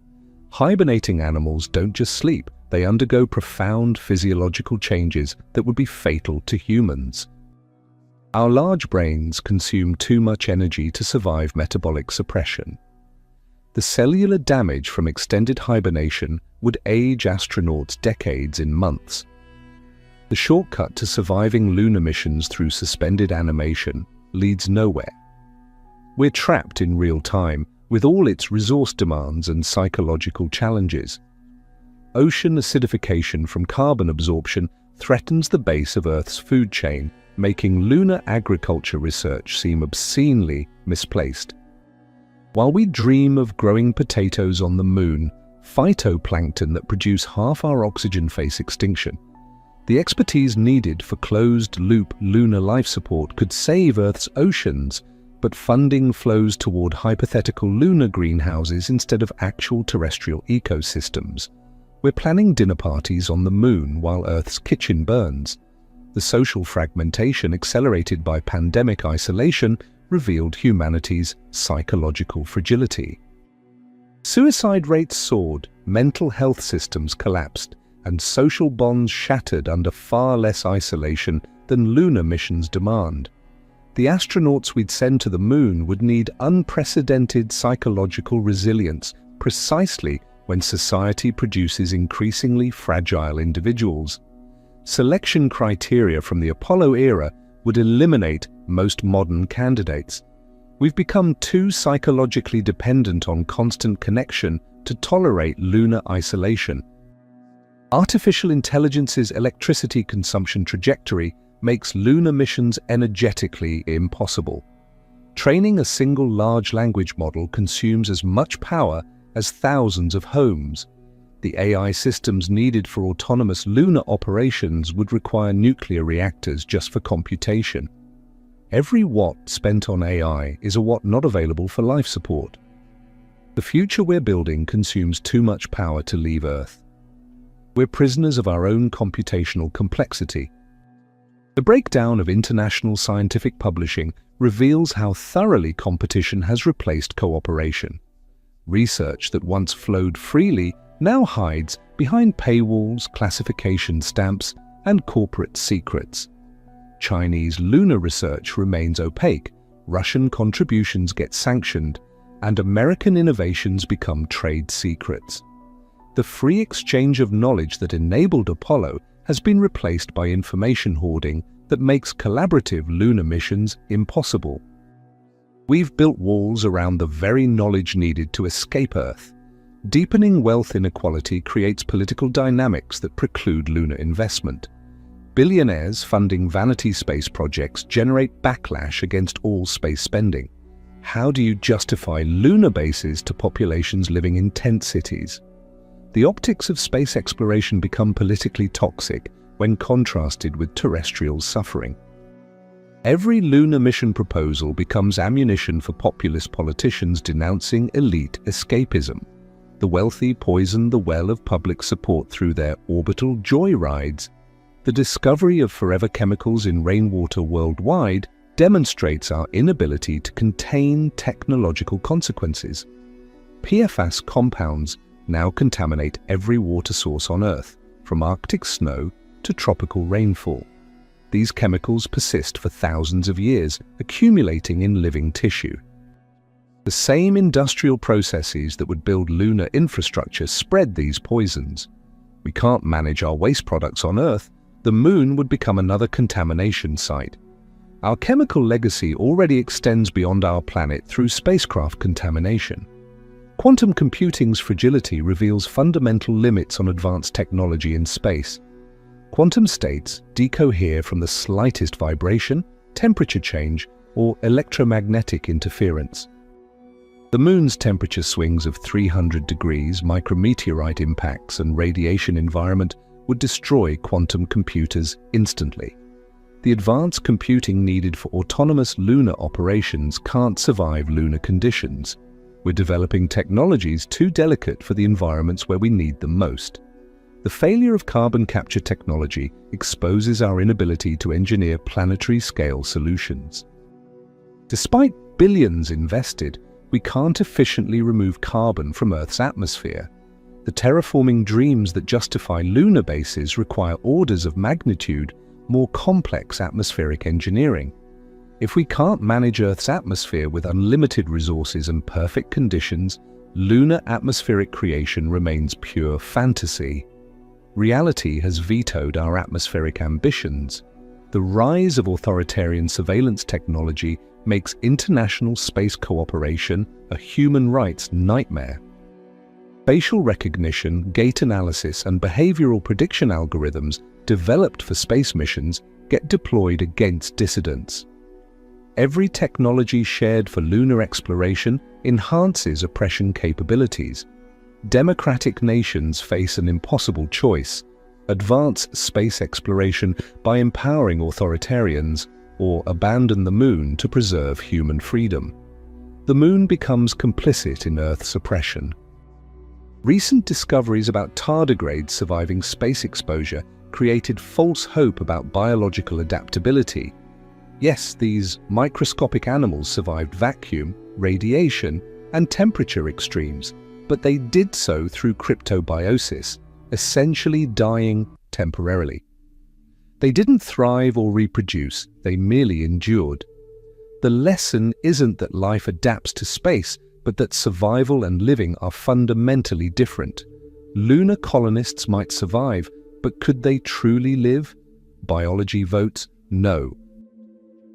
Hibernating animals don't just sleep, they undergo profound physiological changes that would be fatal to humans. Our large brains consume too much energy to survive metabolic suppression. The cellular damage from extended hibernation would age astronauts decades in months. The shortcut to surviving lunar missions through suspended animation leads nowhere. We're trapped in real time, with all its resource demands and psychological challenges. Ocean acidification from carbon absorption threatens the base of Earth's food chain, making lunar agriculture research seem obscenely misplaced. While we dream of growing potatoes on the moon, phytoplankton that produce half our oxygen face extinction, the expertise needed for closed-loop lunar life support could save Earth's oceans, but funding flows toward hypothetical lunar greenhouses instead of actual terrestrial ecosystems. We're planning dinner parties on the moon while Earth's kitchen burns. The social fragmentation accelerated by pandemic isolation revealed humanity's psychological fragility. Suicide rates soared, mental health systems collapsed, and social bonds shattered under far less isolation than lunar missions demand. The astronauts we'd send to the moon would need unprecedented psychological resilience precisely when society produces increasingly fragile individuals. Selection criteria from the Apollo era would eliminate most modern candidates. We've become too psychologically dependent on constant connection to tolerate lunar isolation. Artificial intelligence's electricity consumption trajectory makes lunar missions energetically impossible. Training a single large language model consumes as much power as thousands of homes. The AI systems needed for autonomous lunar operations would require nuclear reactors just for computation. Every watt spent on AI is a watt not available for life support. The future we're building consumes too much power to leave Earth. We're prisoners of our own computational complexity. The breakdown of international scientific publishing reveals how thoroughly competition has replaced cooperation. Research that once flowed freely now hides behind paywalls, classification stamps, and corporate secrets. Chinese lunar research remains opaque, Russian contributions get sanctioned, and American innovations become trade secrets. The free exchange of knowledge that enabled Apollo has been replaced by information hoarding that makes collaborative lunar missions impossible. We've built walls around the very knowledge needed to escape Earth. Deepening wealth inequality creates political dynamics that preclude lunar investment. Billionaires funding vanity space projects generate backlash against all space spending. How do you justify lunar bases to populations living in tent cities? The optics of space exploration become politically toxic when contrasted with terrestrial suffering. Every lunar mission proposal becomes ammunition for populist politicians denouncing elite escapism. The wealthy poison the well of public support through their orbital joyrides. The discovery of forever chemicals in rainwater worldwide demonstrates our inability to contain technological consequences. PFAS compounds now contaminate every water source on Earth, from Arctic snow to tropical rainfall. These chemicals persist for thousands of years, accumulating in living tissue. The same industrial processes that would build lunar infrastructure spread these poisons. We can't manage our waste products on Earth. The moon would become another contamination site. Our chemical legacy already extends beyond our planet through spacecraft contamination. Quantum computing's fragility reveals fundamental limits on advanced technology in space. Quantum states decohere from the slightest vibration, temperature change, or electromagnetic interference. The moon's temperature swings of 300 degrees, micrometeorite impacts, and radiation environment would destroy quantum computers instantly. The advanced computing needed for autonomous lunar operations can't survive lunar conditions. We're developing technologies too delicate for the environments where we need them most. The failure of carbon capture technology exposes our inability to engineer planetary-scale solutions. Despite billions invested, we can't efficiently remove carbon from Earth's atmosphere. The terraforming dreams that justify lunar bases require orders of magnitude more complex atmospheric engineering. If we can't manage Earth's atmosphere with unlimited resources and perfect conditions, lunar atmospheric creation remains pure fantasy. Reality has vetoed our atmospheric ambitions. The The rise of authoritarian surveillance technology makes international space cooperation a human rights nightmare. Facial recognition, gait analysis, and behavioral prediction algorithms developed for space missions get deployed against dissidents. Every technology shared for lunar exploration enhances oppression capabilities. Democratic nations face an impossible choice: advance space exploration by empowering authoritarians, or abandon the moon to preserve human freedom. The moon becomes complicit in Earth's oppression. Recent discoveries about tardigrades surviving space exposure created false hope about biological adaptability. Yes, these microscopic animals survived vacuum, radiation, and temperature extremes, but they did so through cryptobiosis, essentially dying temporarily. They didn't thrive or reproduce, they merely endured. The lesson isn't that life adapts to space, but that survival and living are fundamentally different. Lunar colonists might survive, but could they truly live? Biology votes no.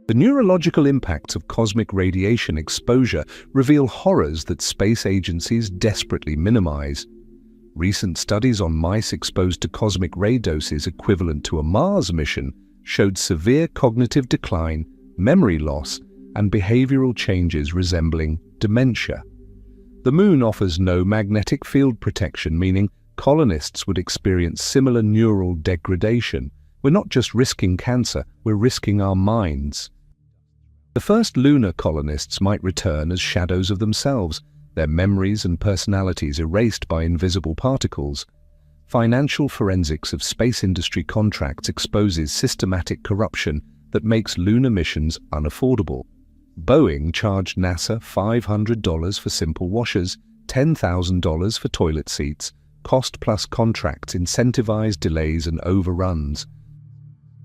The neurological impacts of cosmic radiation exposure reveal horrors that space agencies desperately minimize. Recent studies on mice exposed to cosmic ray doses equivalent to a Mars mission showed severe cognitive decline, memory loss, and behavioral changes resembling dementia. The moon offers no magnetic field protection, meaning colonists would experience similar neural degradation. We're not just risking cancer, we're risking our minds. The first lunar colonists might return as shadows of themselves, their memories and personalities erased by invisible particles. Financial forensics of space industry contracts exposes systematic corruption that makes lunar missions unaffordable. Boeing charged NASA $500 for simple washers, $10,000 for toilet seats. Cost-plus contracts incentivize delays and overruns.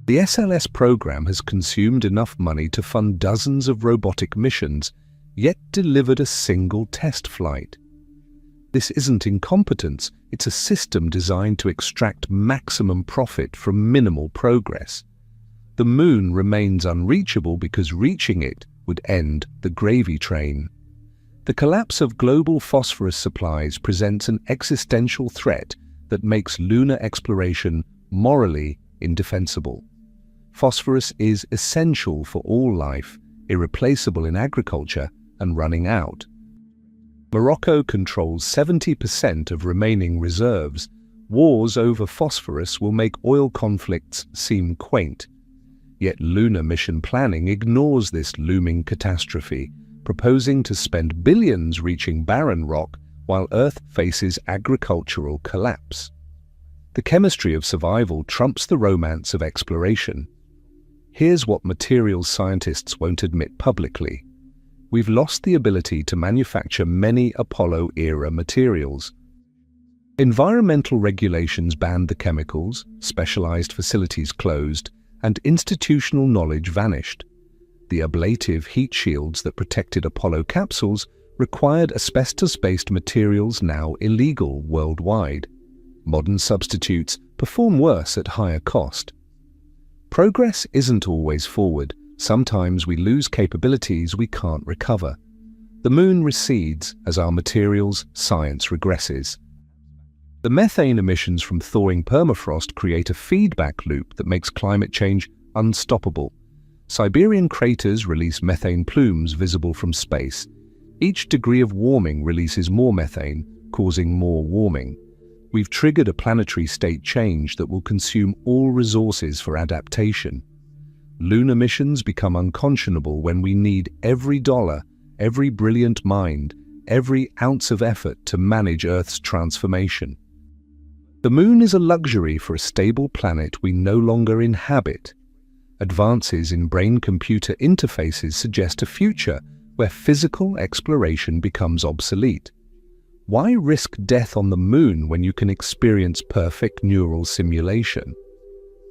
The SLS program has consumed enough money to fund dozens of robotic missions, yet delivered a single test flight. This isn't incompetence, it's a system designed to extract maximum profit from minimal progress. The moon remains unreachable because reaching it would end the gravy train. The collapse of global phosphorus supplies presents an existential threat that makes lunar exploration morally indefensible. Phosphorus is essential for all life, irreplaceable in agriculture, and running out. Morocco controls 70% of remaining reserves. Wars over phosphorus will make oil conflicts seem quaint. Yet lunar mission planning ignores this looming catastrophe, proposing to spend billions reaching barren rock while Earth faces agricultural collapse. The chemistry of survival trumps the romance of exploration. Here's what materials scientists won't admit publicly. We've lost the ability to manufacture many Apollo-era materials. Environmental regulations banned the chemicals, specialized facilities closed, and institutional knowledge vanished. The ablative heat shields that protected Apollo capsules required asbestos-based materials now illegal worldwide. Modern substitutes perform worse at higher cost. Progress isn't always forward. Sometimes we lose capabilities we can't recover. The moon recedes as our materials science regresses. The methane emissions from thawing permafrost create a feedback loop that makes climate change unstoppable. Siberian craters release methane plumes visible from space. Each degree of warming releases more methane, causing more warming. We've triggered a planetary state change that will consume all resources for adaptation. Lunar missions become unconscionable when we need every dollar, every brilliant mind, every ounce of effort to manage Earth's transformation. The moon is a luxury for a stable planet we no longer inhabit. Advances in brain-computer interfaces suggest a future where physical exploration becomes obsolete. Why risk death on the moon when you can experience perfect neural simulation?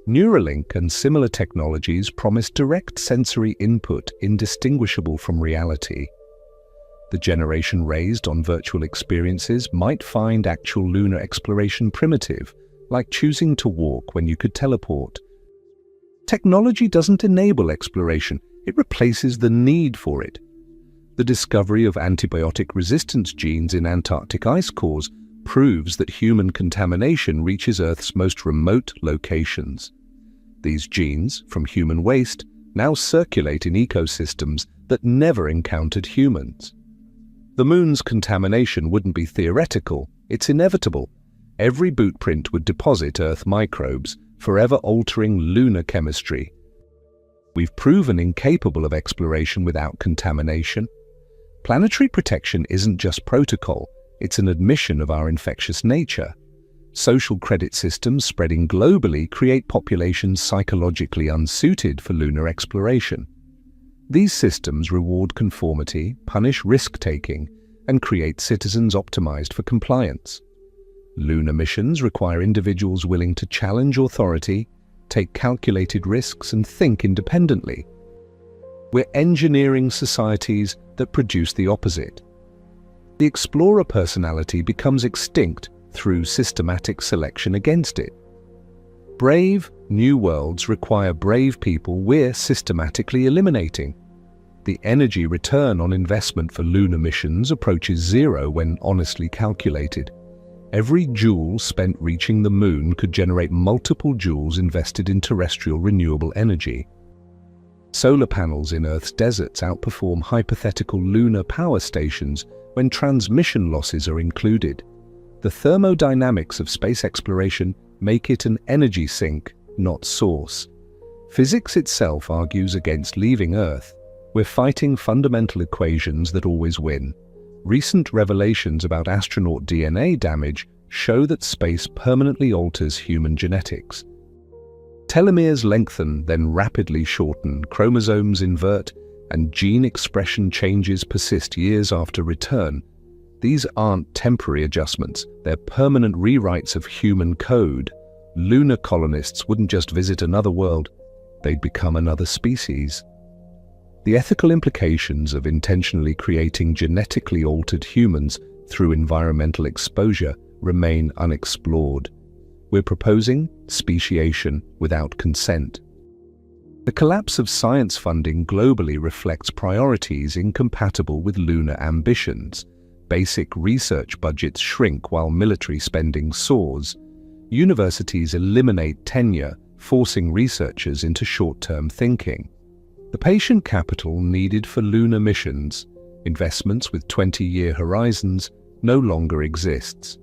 Neuralink and similar technologies promise direct sensory input indistinguishable from reality. The generation raised on virtual experiences might find actual lunar exploration primitive, like choosing to walk when you could teleport. Technology doesn't enable exploration, it replaces the need for it. The discovery of antibiotic resistance genes in Antarctic ice cores proves that human contamination reaches Earth's most remote locations. These genes, from human waste, now circulate in ecosystems that never encountered humans. The Moon's contamination wouldn't be theoretical, it's inevitable. Every boot print would deposit Earth microbes, forever altering lunar chemistry. We've proven incapable of exploration without contamination. Planetary protection isn't just protocol, it's an admission of our infectious nature. Social credit systems spreading globally create populations psychologically unsuited for lunar exploration. These systems reward conformity, punish risk-taking, and create citizens optimized for compliance. Lunar missions require individuals willing to challenge authority, take calculated risks, and think independently. We're engineering societies that produce the opposite. The explorer personality becomes extinct through systematic selection against it. Brave, new worlds require brave people we're systematically eliminating. The energy return on investment for lunar missions approaches zero when honestly calculated. Every joule spent reaching the Moon could generate multiple joules invested in terrestrial renewable energy. Solar panels in Earth's deserts outperform hypothetical lunar power stations when transmission losses are included. The thermodynamics of space exploration make it an energy sink, not source. Physics itself argues against leaving Earth. We're fighting fundamental equations that always win. Recent revelations about astronaut DNA damage show that space permanently alters human genetics. Telomeres lengthen, then rapidly shorten, chromosomes invert, and gene expression changes persist years after return. These aren't temporary adjustments, they're permanent rewrites of human code. Lunar colonists wouldn't just visit another world, they'd become another species. The ethical implications of intentionally creating genetically altered humans through environmental exposure remain unexplored. We're proposing speciation without consent. The collapse of science funding globally reflects priorities incompatible with lunar ambitions. Basic research budgets shrink while military spending soars. Universities eliminate tenure, forcing researchers into short-term thinking. The patient capital needed for lunar missions, investments with 20-year horizons, no longer exists.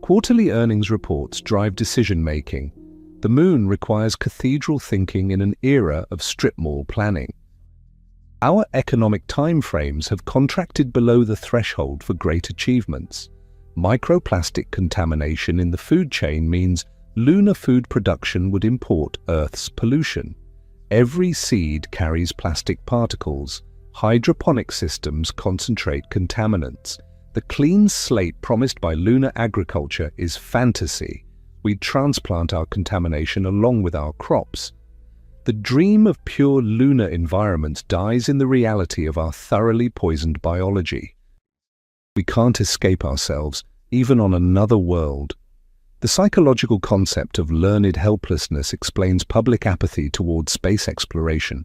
Quarterly earnings reports drive decision-making. The Moon requires cathedral thinking in an era of strip mall planning. Our economic timeframes have contracted below the threshold for great achievements. Microplastic contamination in the food chain means lunar food production would import Earth's pollution. Every seed carries plastic particles. Hydroponic systems concentrate contaminants. The clean slate promised by lunar agriculture is fantasy. We transplant our contamination along with our crops. The dream of pure lunar environments dies in the reality of our thoroughly poisoned biology. We can't escape ourselves, even on another world. The psychological concept of learned helplessness explains public apathy towards space exploration.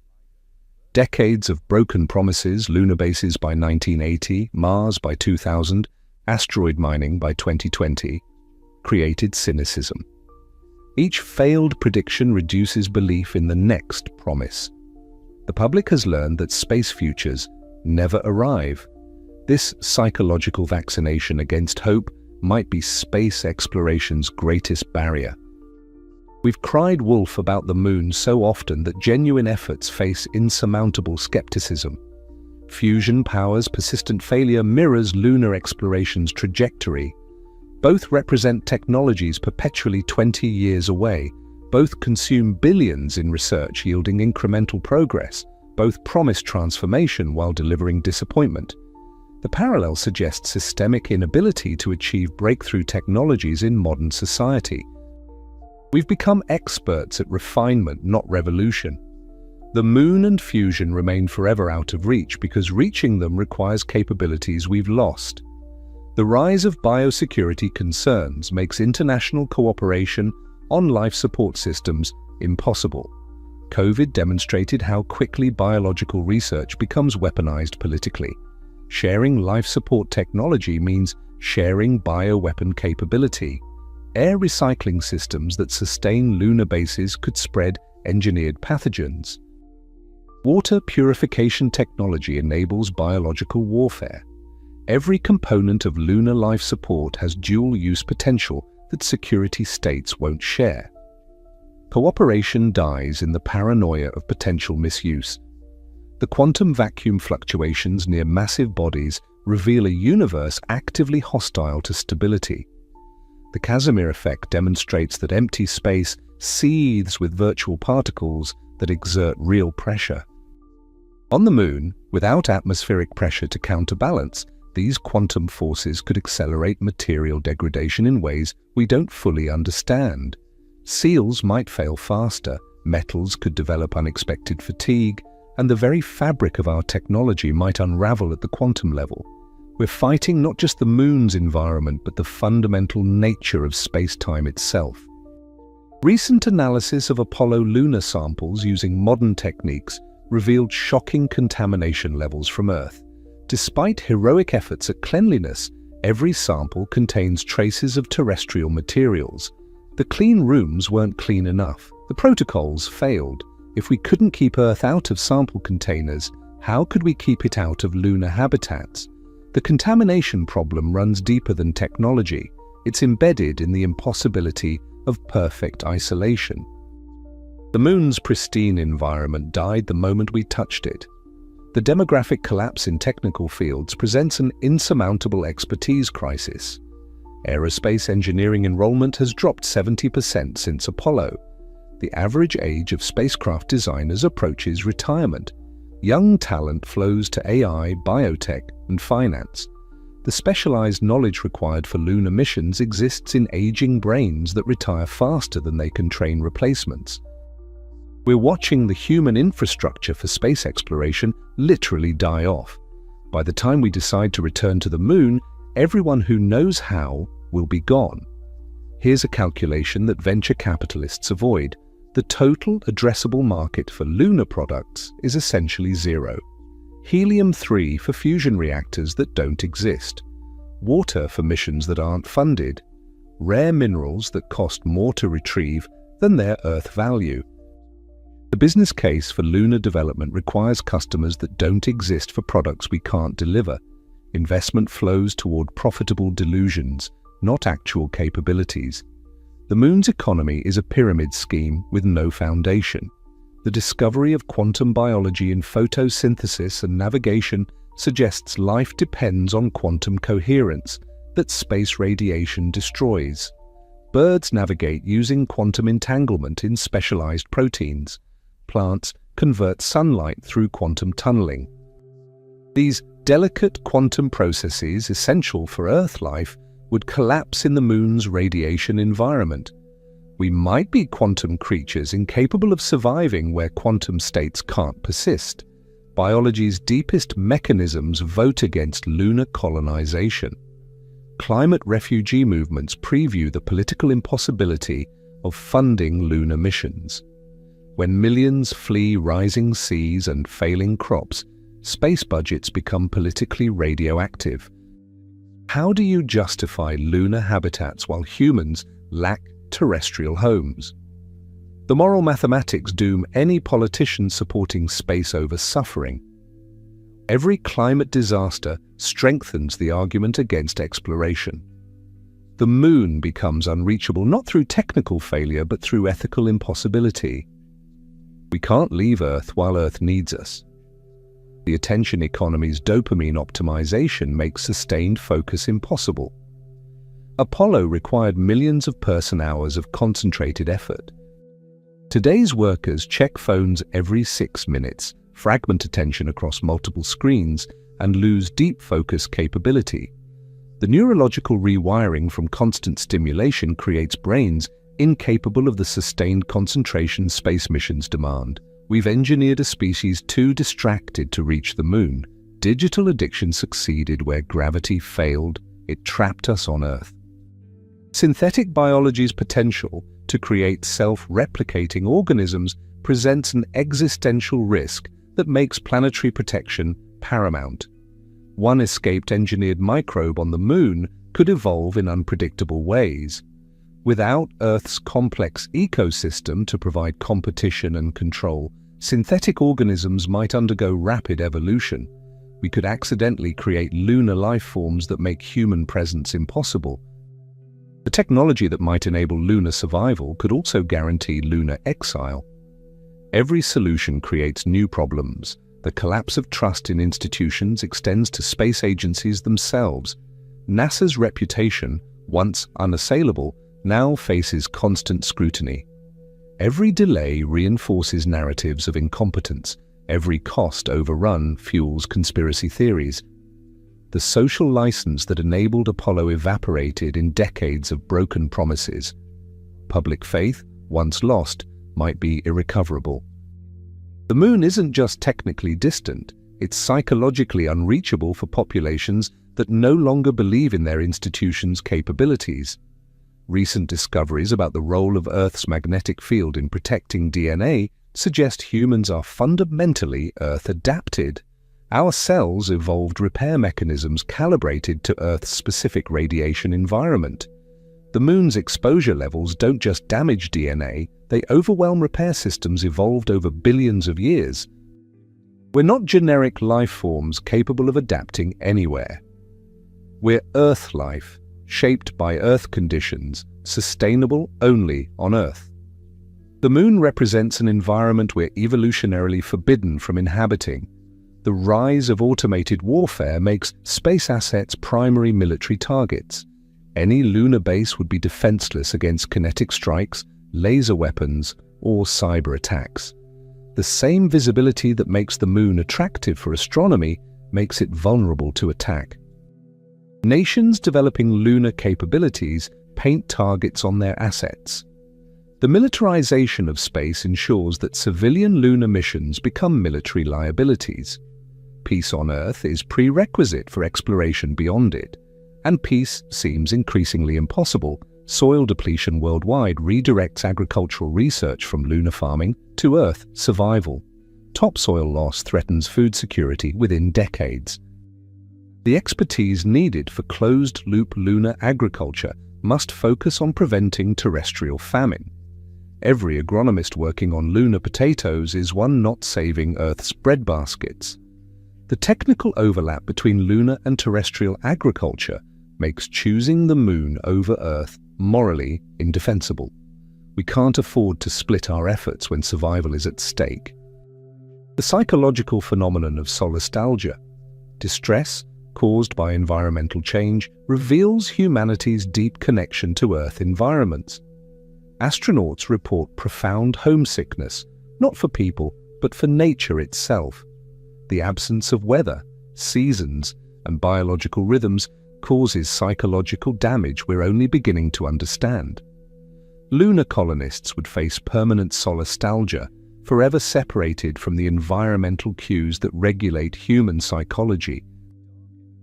Decades of broken promises, lunar bases by 1980, Mars by 2000, asteroid mining by 2020, created cynicism. Each failed prediction reduces belief in the next promise. The public has learned that space futures never arrive. This psychological vaccination against hope might be space exploration's greatest barrier. We've cried wolf about the Moon so often that genuine efforts face insurmountable skepticism. Fusion power's persistent failure mirrors lunar exploration's trajectory. Both represent technologies perpetually 20 years away. Both consume billions in research yielding incremental progress. Both promise transformation while delivering disappointment. The parallel suggests systemic inability to achieve breakthrough technologies in modern society. We've become experts at refinement, not revolution. The Moon and fusion remain forever out of reach because reaching them requires capabilities we've lost. The rise of biosecurity concerns makes international cooperation on life support systems impossible. COVID demonstrated how quickly biological research becomes weaponized politically. Sharing life support technology means sharing bioweapon capability. Air recycling systems that sustain lunar bases could spread engineered pathogens. Water purification technology enables biological warfare. Every component of lunar life support has dual-use potential that security states won't share. Cooperation dies in the paranoia of potential misuse. The quantum vacuum fluctuations near massive bodies reveal a universe actively hostile to stability. The Casimir effect demonstrates that empty space seethes with virtual particles that exert real pressure. On the Moon, without atmospheric pressure to counterbalance, these quantum forces could accelerate material degradation in ways we don't fully understand. Seals might fail faster, metals could develop unexpected fatigue, and the very fabric of our technology might unravel at the quantum level. We're fighting not just the Moon's environment, but the fundamental nature of space-time itself. Recent analysis of Apollo lunar samples using modern techniques revealed shocking contamination levels from Earth. Despite heroic efforts at cleanliness, every sample contains traces of terrestrial materials. The clean rooms weren't clean enough. The protocols failed. If we couldn't keep Earth out of sample containers, how could we keep it out of lunar habitats? The contamination problem runs deeper than technology. It's embedded in the impossibility of perfect isolation. The Moon's pristine environment died the moment we touched it. The demographic collapse in technical fields presents an insurmountable expertise crisis. Aerospace engineering enrollment has dropped 70% since Apollo. The average age of spacecraft designers approaches retirement. Young talent flows to AI, biotech, and finance. The specialized knowledge required for lunar missions exists in aging brains that retire faster than they can train replacements. We're watching the human infrastructure for space exploration literally die off. By the time we decide to return to the Moon, everyone who knows how will be gone. Here's a calculation that venture capitalists avoid. The total addressable market for lunar products is essentially zero. Helium-3 for fusion reactors that don't exist. Water for missions that aren't funded. Rare minerals that cost more to retrieve than their Earth value. The business case for lunar development requires customers that don't exist for products we can't deliver. Investment flows toward profitable delusions, not actual capabilities. The Moon's economy is a pyramid scheme with no foundation. The discovery of quantum biology in photosynthesis and navigation suggests life depends on quantum coherence that space radiation destroys. Birds navigate using quantum entanglement in specialized proteins. Plants convert sunlight through quantum tunneling. These delicate quantum processes essential for Earth life would collapse in the Moon's radiation environment. We might be quantum creatures incapable of surviving where quantum states can't persist. Biology's deepest mechanisms vote against lunar colonization. Climate refugee movements preview the political impossibility of funding lunar missions. When millions flee rising seas and failing crops, space budgets become politically radioactive. How do you justify lunar habitats while humans lack terrestrial homes? The moral mathematics doom any politician supporting space over suffering. Every climate disaster strengthens the argument against exploration. The Moon becomes unreachable not through technical failure but through ethical impossibility. We can't leave Earth while Earth needs us. The attention economy's dopamine optimization makes sustained focus impossible. Apollo required millions of person-hours of concentrated effort. Today's workers check phones every 6 minutes, fragment attention across multiple screens, and lose deep focus capability. The neurological rewiring from constant stimulation creates brains incapable of the sustained concentration space missions demand. We've engineered a species too distracted to reach the Moon. Digital addiction succeeded where gravity failed. It trapped us on Earth. Synthetic biology's potential to create self-replicating organisms presents an existential risk that makes planetary protection paramount. One escaped engineered microbe on the Moon could evolve in unpredictable ways. Without Earth's complex ecosystem to provide competition and control, synthetic organisms might undergo rapid evolution. We could accidentally create lunar life forms that make human presence impossible. The technology that might enable lunar survival could also guarantee lunar exile. Every solution creates new problems. The collapse of trust in institutions extends to space agencies themselves. NASA's reputation, once unassailable, now faces constant scrutiny. Every delay reinforces narratives of incompetence. Every cost overrun fuels conspiracy theories. The social license that enabled Apollo evaporated in decades of broken promises. Public faith, once lost, might be irrecoverable. The Moon isn't just technically distant, it's psychologically unreachable for populations that no longer believe in their institutions' capabilities. Recent discoveries about the role of Earth's magnetic field in protecting DNA suggest humans are fundamentally Earth-adapted. Our cells evolved repair mechanisms calibrated to Earth's specific radiation environment. The Moon's exposure levels don't just damage DNA, they overwhelm repair systems evolved over billions of years. We're not generic life forms capable of adapting anywhere. We're Earth life, shaped by Earth conditions, sustainable only on Earth. The Moon represents an environment we're evolutionarily forbidden from inhabiting. The rise of automated warfare makes space assets primary military targets. Any lunar base would be defenseless against kinetic strikes, laser weapons, or cyber attacks. The same visibility that makes the Moon attractive for astronomy makes it vulnerable to attack. Nations developing lunar capabilities paint targets on their assets. The militarization of space ensures that civilian lunar missions become military liabilities. Peace on Earth is prerequisite for exploration beyond it, and peace seems increasingly impossible. Soil depletion worldwide redirects agricultural research from lunar farming to Earth survival. Topsoil loss threatens food security within decades. The expertise needed for closed-loop lunar agriculture must focus on preventing terrestrial famine. Every agronomist working on lunar potatoes is one not saving Earth's breadbaskets. The technical overlap between lunar and terrestrial agriculture makes choosing the Moon over Earth morally indefensible. We can't afford to split our efforts when survival is at stake. The psychological phenomenon of solastalgia, distress caused by environmental change, reveals humanity's deep connection to Earth environments. Astronauts report profound homesickness, not for people, but for nature itself. The absence of weather, seasons, and biological rhythms causes psychological damage we're only beginning to understand. Lunar colonists would face permanent solastalgia, forever separated from the environmental cues that regulate human psychology.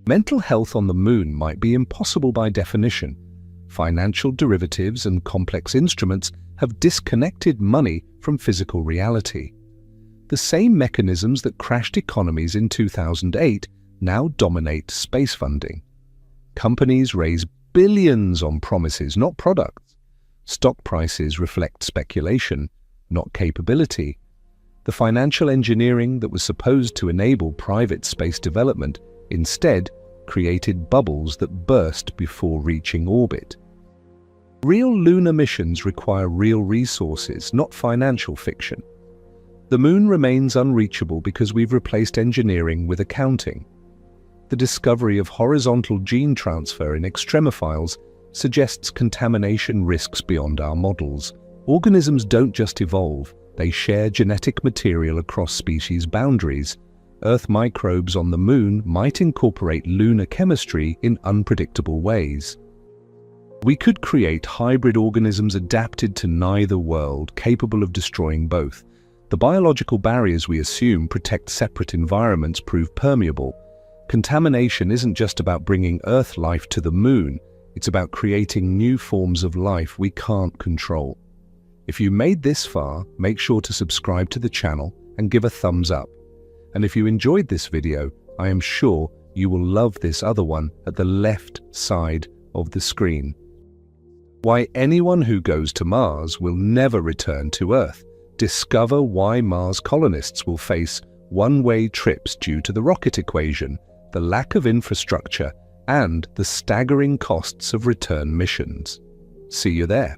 Mental health on the Moon might be impossible by definition. Financial derivatives and complex instruments have disconnected money from physical reality. The same mechanisms that crashed economies in 2008 now dominate space funding. Companies raise billions on promises, not products. Stock prices reflect speculation, not capability. The financial engineering that was supposed to enable private space development instead created bubbles that burst before reaching orbit. Real lunar missions require real resources, not financial fiction. The Moon remains unreachable because we've replaced engineering with accounting. The discovery of horizontal gene transfer in extremophiles suggests contamination risks beyond our models. Organisms don't just evolve, they share genetic material across species boundaries. Earth microbes on the Moon might incorporate lunar chemistry in unpredictable ways. We could create hybrid organisms adapted to neither world, capable of destroying both. The biological barriers we assume protect separate environments prove permeable. Contamination isn't just about bringing Earth life to the Moon, it's about creating new forms of life we can't control. If you made this far, make sure to subscribe to the channel and give a thumbs up. And if you enjoyed this video, I am sure you will love this other one at the left side of the screen. Why anyone who goes to Mars will never return to Earth. Discover why Mars colonists will face one-way trips due to the rocket equation, the lack of infrastructure, and the staggering costs of return missions. See you there.